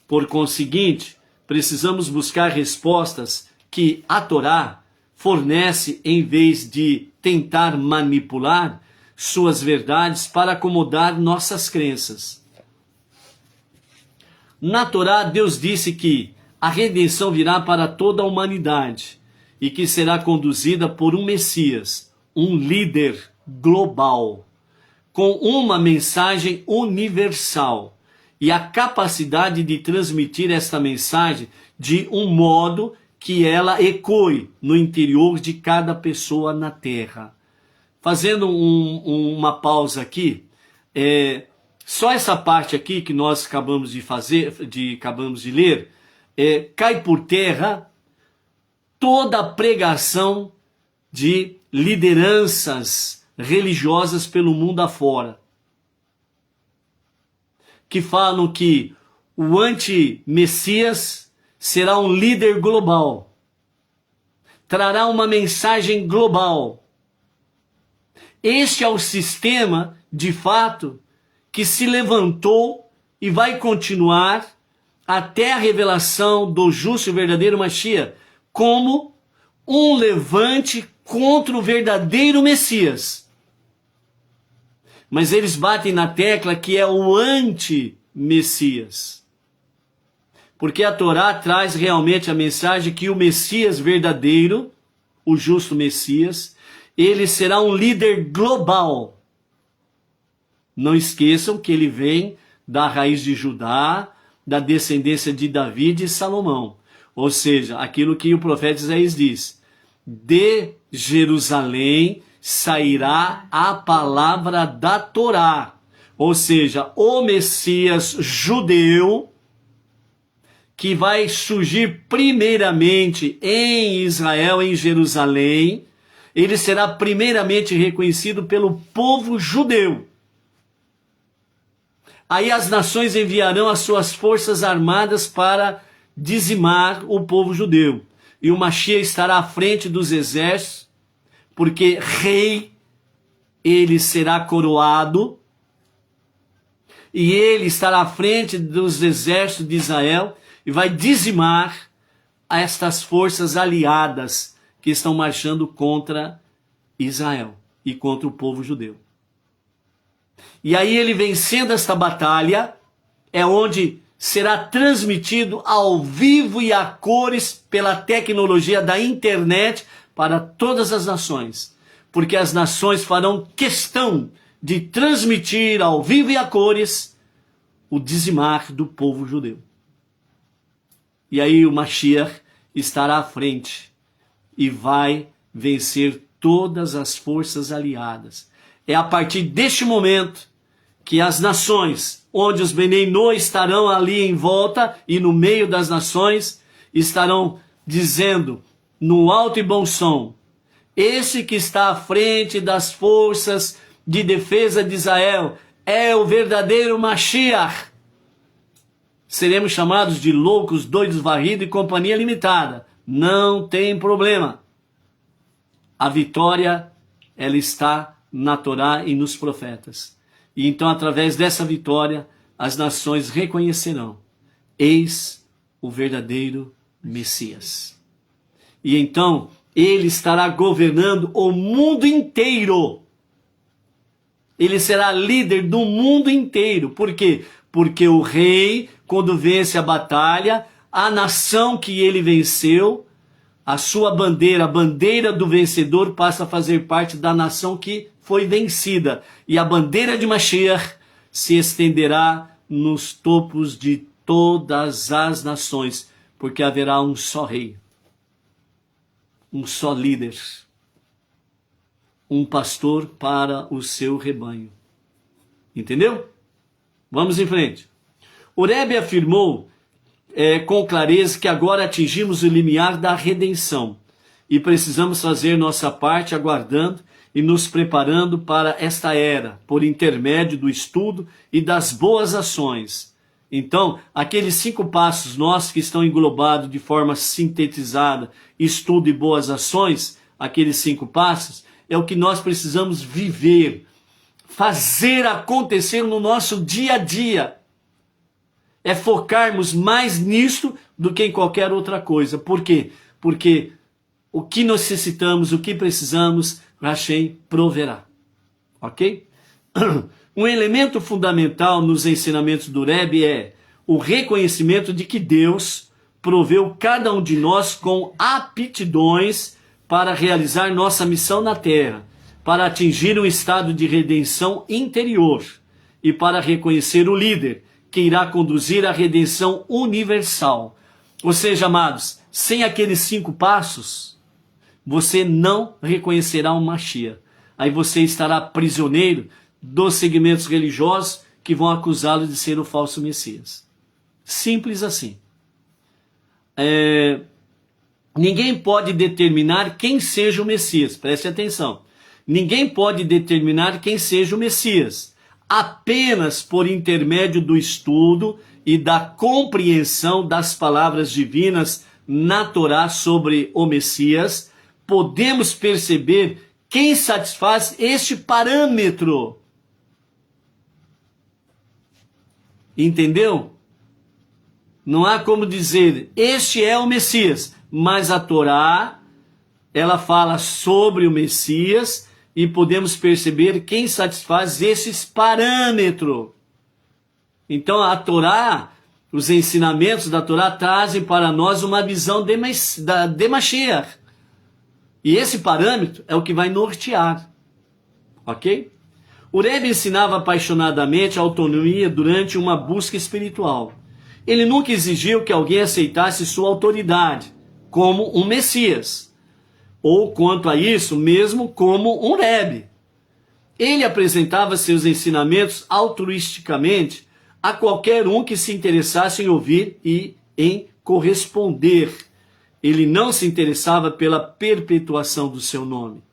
Por conseguinte, precisamos buscar respostas que a Torá fornece em vez de tentar manipular suas verdades para acomodar nossas crenças. Na Torá, Deus disse que a redenção virá para toda a humanidade e que será conduzida por um Messias, um líder global, com uma mensagem universal e a capacidade de transmitir esta mensagem de um modo que ela ecoe no interior de cada pessoa na Terra. Fazendo uma pausa aqui, só essa parte aqui que nós acabamos de ler, cai por terra toda a pregação de lideranças religiosas pelo mundo afora, que falam que o anti-Messias será um líder global, trará uma mensagem global. Este é o sistema, de fato, que se levantou e vai continuar até a revelação do justo e verdadeiro Mashiach, como um levante contra o verdadeiro Messias. Mas eles batem na tecla que é o anti-Messias. Porque a Torá traz realmente a mensagem que o Messias verdadeiro, o justo Messias, ele será um líder global. Não esqueçam que ele vem da raiz de Judá, da descendência de Davi e de Salomão. Ou seja, aquilo que o profeta Isaías diz: de Jerusalém sairá a palavra da Torá. Ou seja, o Messias judeu, que vai surgir primeiramente em Israel, em Jerusalém, ele será primeiramente reconhecido pelo povo judeu. Aí as nações enviarão as suas forças armadas para dizimar o povo judeu. E o Mashiach estará à frente dos exércitos, porque rei, ele será coroado, e ele estará à frente dos exércitos de Israel, e vai dizimar estas forças aliadas que estão marchando contra Israel e contra o povo judeu. E aí ele vencendo esta batalha, é onde será transmitido ao vivo e a cores pela tecnologia da internet para todas as nações. Porque as nações farão questão de transmitir ao vivo e a cores o dizimar do povo judeu. E aí o Mashiach estará à frente e vai vencer todas as forças aliadas. É a partir deste momento que as nações, onde os Benei estarão ali em volta e no meio das nações, estarão dizendo no alto e bom som: esse que está à frente das forças de defesa de Israel é o verdadeiro Mashiach. Seremos chamados de loucos, doidos, varridos e companhia limitada. Não tem problema. A vitória, ela está na Torá e nos profetas. E então, através dessa vitória, as nações reconhecerão: eis o verdadeiro Messias. E então, ele estará governando o mundo inteiro. Ele será líder do mundo inteiro. Por quê? Porque o rei, quando vence a batalha, a nação que ele venceu, a sua bandeira, a bandeira do vencedor, passa a fazer parte da nação que foi vencida. E a bandeira de Mashiach se estenderá nos topos de todas as nações, porque haverá um só rei, um só líder, um pastor para o seu rebanho. Entendeu? Vamos em frente. O Rebbe afirmou com clareza que agora atingimos o limiar da redenção e precisamos fazer nossa parte aguardando e nos preparando para esta era, por intermédio do estudo e das boas ações. Então, aqueles 5 passos nossos que estão englobados de forma sintetizada, estudo e boas ações, aqueles 5 passos, é o que nós precisamos viver, fazer acontecer no nosso dia a dia. É focarmos mais nisto do que em qualquer outra coisa. Por quê? Porque o que necessitamos, o que precisamos, Hashem proverá. Ok? Um elemento fundamental nos ensinamentos do Rebbe é o reconhecimento de que Deus proveu cada um de nós com aptidões para realizar nossa missão na terra, para atingir um estado de redenção interior e para reconhecer o líder que irá conduzir à redenção universal. Ou seja, amados, sem aqueles 5 passos, você não reconhecerá o Mashiach. Aí você estará prisioneiro dos segmentos religiosos que vão acusá-lo de ser o falso Messias. Simples assim. Ninguém pode determinar quem seja o Messias. Preste atenção. Ninguém pode determinar quem seja o Messias. Apenas por intermédio do estudo e da compreensão das palavras divinas na Torá sobre o Messias, podemos perceber quem satisfaz este parâmetro. Entendeu? Não há como dizer, este é o Messias, mas a Torá, ela fala sobre o Messias e podemos perceber quem satisfaz esses parâmetros. Então a Torá, Os ensinamentos da Torá trazem para nós uma visão de Mashiach. E esse parâmetro é o que vai nortear. Ok? O Rebbe ensinava apaixonadamente a autonomia durante uma busca espiritual. Ele nunca exigiu que alguém aceitasse sua autoridade como um Messias, ou quanto a isso, mesmo como um Rebbe. Ele apresentava seus ensinamentos altruisticamente a qualquer um que se interessasse em ouvir e em corresponder. Ele não se interessava pela perpetuação do seu nome.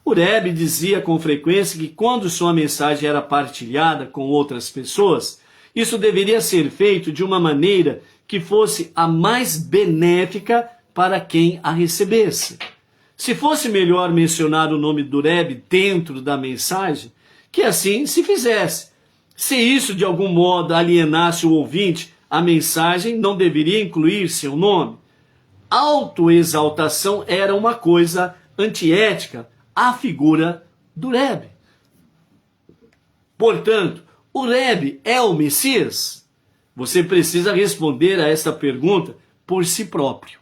O Rebbe dizia com frequência que quando sua mensagem era partilhada com outras pessoas, isso deveria ser feito de uma maneira que fosse a mais benéfica para quem a recebesse. Se fosse melhor mencionar o nome do Rebbe dentro da mensagem, que assim se fizesse. Se isso de algum modo alienasse o ouvinte, a mensagem não deveria incluir seu nome. Autoexaltação era uma coisa antiética à figura do Rebbe. Portanto, o Rebbe é o Messias? Você precisa responder a esta pergunta por si próprio.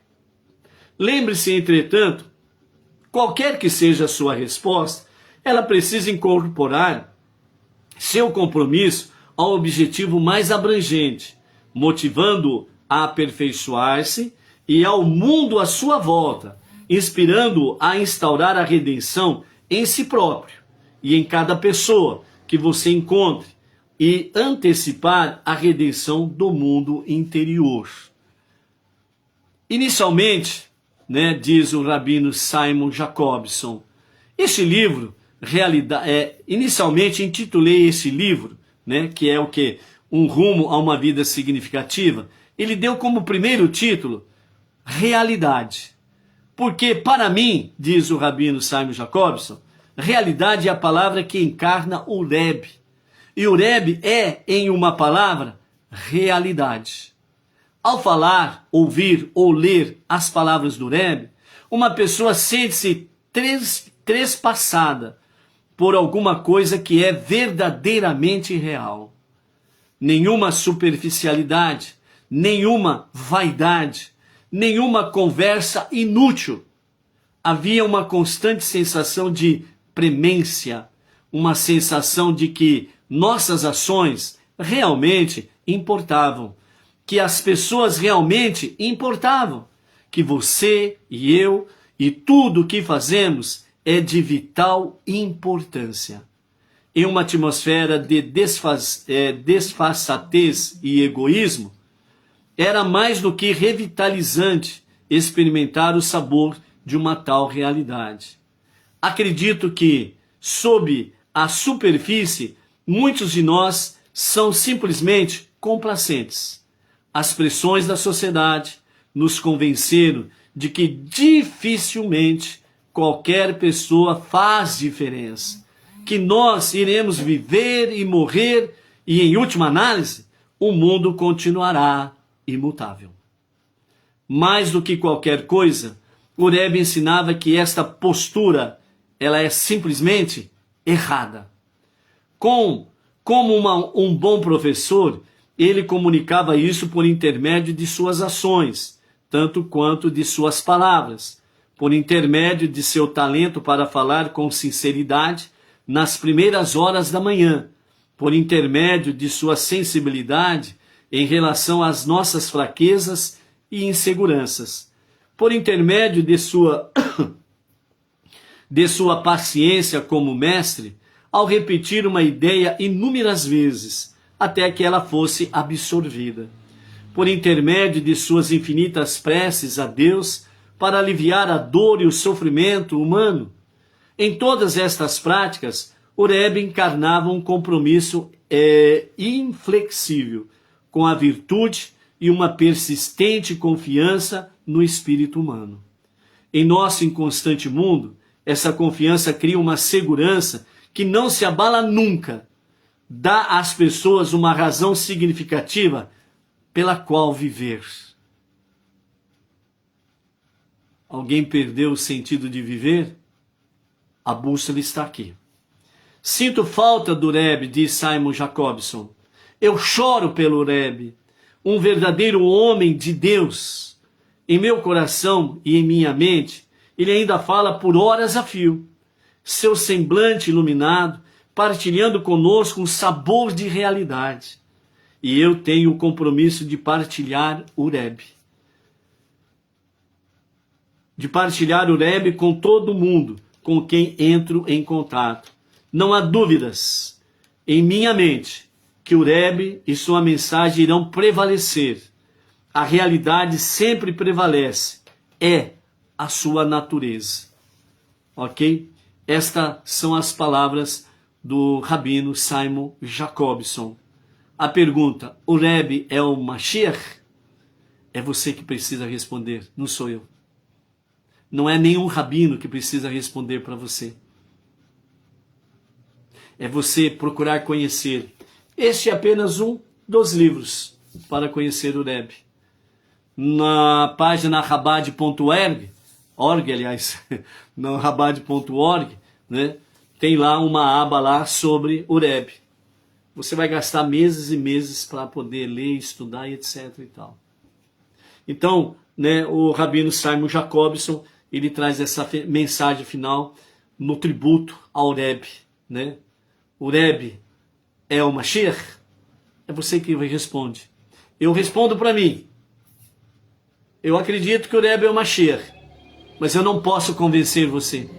Lembre-se, entretanto, qualquer que seja a sua resposta, ela precisa incorporar seu compromisso ao objetivo mais abrangente, motivando-o a aperfeiçoar-se e ao mundo à sua volta, inspirando-o a instaurar a redenção em si próprio e em cada pessoa que você encontre e antecipar a redenção do mundo interior. Inicialmente, diz o rabino Simon Jacobson, este livro, inicialmente intitulei esse livro, que é o quê? Um rumo a uma vida significativa. Ele deu como primeiro título, Realidade. Porque para mim, diz o rabino Simon Jacobson, realidade é a palavra que encarna o Rebbe. E o Rebbe é, em uma palavra, realidade. Ao falar, ouvir ou ler as palavras do Rebbe, uma pessoa sente-se trespassada por alguma coisa que é verdadeiramente real. Nenhuma superficialidade, nenhuma vaidade, nenhuma conversa inútil. Havia uma constante sensação de premência, uma sensação de que nossas ações realmente importavam, que as pessoas realmente importavam, que você e eu e tudo o que fazemos é de vital importância. Em uma atmosfera de desfaçatez e egoísmo, era mais do que revitalizante experimentar o sabor de uma tal realidade. Acredito que, sob a superfície, muitos de nós são simplesmente complacentes. As pressões da sociedade nos convenceram de que dificilmente qualquer pessoa faz diferença, que nós iremos viver e morrer e, em última análise, o mundo continuará imutável. Mais do que qualquer coisa, o Rebbe ensinava que esta postura ela é simplesmente errada. Como um bom professor, ele comunicava isso por intermédio de suas ações, tanto quanto de suas palavras, por intermédio de seu talento para falar com sinceridade nas primeiras horas da manhã, por intermédio de sua sensibilidade em relação às nossas fraquezas e inseguranças, por intermédio de sua paciência como mestre, ao repetir uma ideia inúmeras vezes, até que ela fosse absorvida, por intermédio de suas infinitas preces a Deus para aliviar a dor e o sofrimento humano. Em todas estas práticas, o Rebbe encarnava um compromisso inflexível com a virtude e uma persistente confiança no espírito humano. Em nosso inconstante mundo, essa confiança cria uma segurança que não se abala nunca, dá às pessoas uma razão significativa pela qual viver. Alguém perdeu o sentido de viver? A bússola está aqui. Sinto falta do Rebbe, diz Simon Jacobson. Eu choro pelo Rebbe. um verdadeiro homem de Deus, em meu coração e em minha mente, ele ainda fala por horas a fio, seu semblante iluminado, partilhando conosco um sabor de realidade. E eu tenho o compromisso de partilhar o Rebbe. De partilhar o Rebbe com todo mundo com quem entro em contato. Não há dúvidas em minha mente que o Rebbe e sua mensagem irão prevalecer. A realidade sempre prevalece. É a sua natureza. Ok? Estas são as palavras do Rabino Simon Jacobson. A pergunta, o Rebbe é o Mashiach? É você que precisa responder, não sou eu. Não é nenhum rabino que precisa responder para você. É você procurar conhecer. Este é apenas um dos livros para conhecer o Rebbe. Na página rabad.org, no rabad.org, né, tem lá uma aba lá sobre o Rebbe. Você vai gastar meses e meses para poder ler, estudar e etc. e tal. Então, né, o Rabino Simon Jacobson, ele traz essa mensagem final no tributo ao Rebbe, né? O Rebbe é o Mashiach? É você que responde. Eu respondo para mim. Eu acredito que o Rebbe é o Mashiach, mas eu não posso convencer você,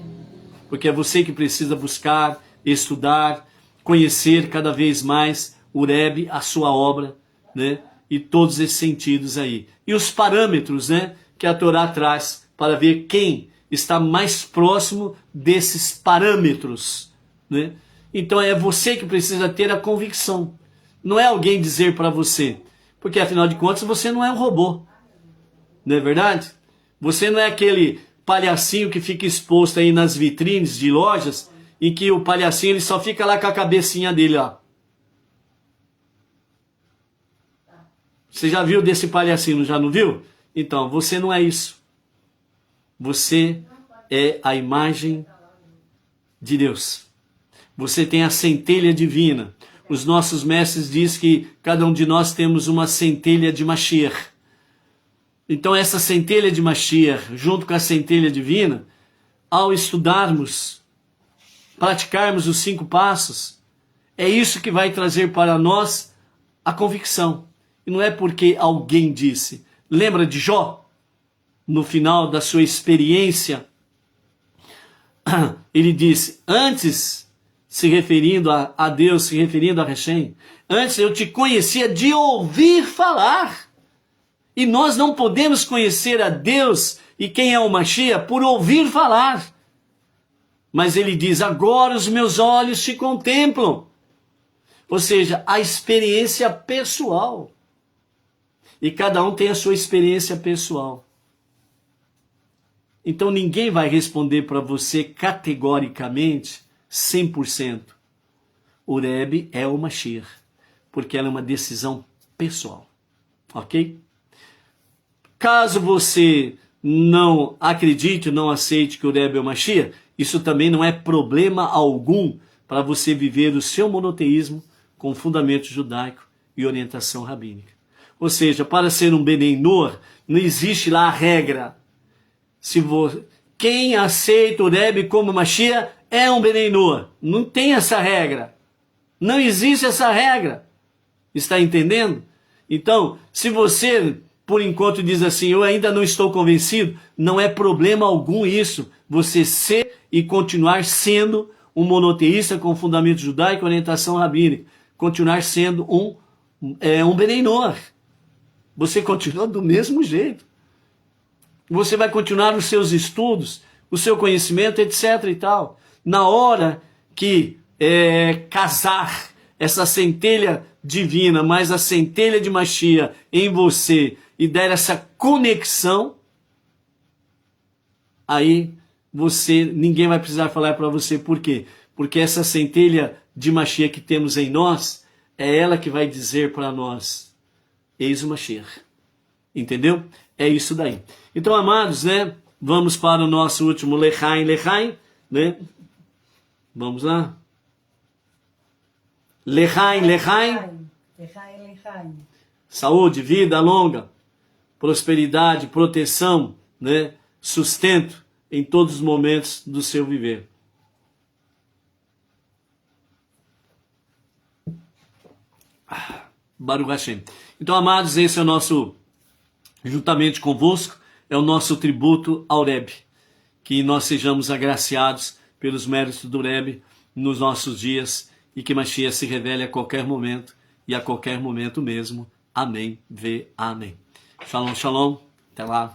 porque é você que precisa buscar, estudar, conhecer cada vez mais o Rebbe, a sua obra, né? E todos esses sentidos aí. E os parâmetros, né, que a Torá traz para ver quem está mais próximo desses parâmetros, né? Então é você que precisa ter a convicção. Não é alguém dizer para você, porque afinal de contas você não é um robô. Não é verdade? Você não é aquele palhacinho que fica exposto aí nas vitrines de lojas, em que o palhacinho ele só fica lá com a cabecinha dele, ó. Você já viu desse palhacinho, já não viu? Então, você não é isso. Você é a imagem de Deus. Você tem a centelha divina. Os nossos mestres dizem que cada um de nós temos uma centelha de Mashiach. Então essa centelha de Mashiach, junto com a centelha divina, ao estudarmos, praticarmos os 5 passos, é isso que vai trazer para nós a convicção. E não é porque alguém disse. Lembra de Jó? No final da sua experiência, ele disse, antes, se referindo a Deus, se referindo a Hashem, antes eu te conhecia de ouvir falar. E nós não podemos conhecer a Deus e quem é o Mashiach por ouvir falar. Mas ele diz, agora os meus olhos te contemplam. Ou seja, a experiência pessoal. E cada um tem a sua experiência pessoal. Então ninguém vai responder para você categoricamente 100%. O Rebbe é o Mashiach, porque ela é uma decisão pessoal. Ok? Caso você não acredite, não aceite que o Rebbe é o Mashiach, isso também não é problema algum para você viver o seu monoteísmo com fundamento judaico e orientação rabínica. Ou seja, para ser um Benei Noach, não existe lá a regra. Quem aceita o Rebbe como Mashiach é um Benei Noach. Não tem essa regra. Não existe essa regra. Está entendendo? Então, se você, por enquanto, diz assim, eu ainda não estou convencido, não é problema algum isso. Você ser e continuar sendo um monoteísta com fundamento judaico e orientação rabínica. Continuar sendo um Benei Noach. Você continua do mesmo jeito. Você vai continuar os seus estudos, o seu conhecimento, etc. e tal. Na hora que casar essa centelha divina, mais a centelha de Mashiach em você e der essa conexão, aí ninguém vai precisar falar para você por quê? Porque essa centelha de Mashiach que temos em nós, é ela que vai dizer para nós, eis o Mashiach. Entendeu? É isso daí. Então, amados, né? Vamos para o nosso último Lechaim, né? Vamos lá. Lechaim. Lechaim. saúde, vida longa, prosperidade, proteção, né? Sustento em todos os momentos do seu viver. Baruch Hashem. Então, amados, esse é o nosso, juntamente convosco, é o nosso tributo ao Rebbe. Que nós sejamos agraciados pelos méritos do Rebbe nos nossos dias e que Mashiach se revele a qualquer momento e a qualquer momento mesmo. Amém. Amém. Shalom, shalom. Até lá.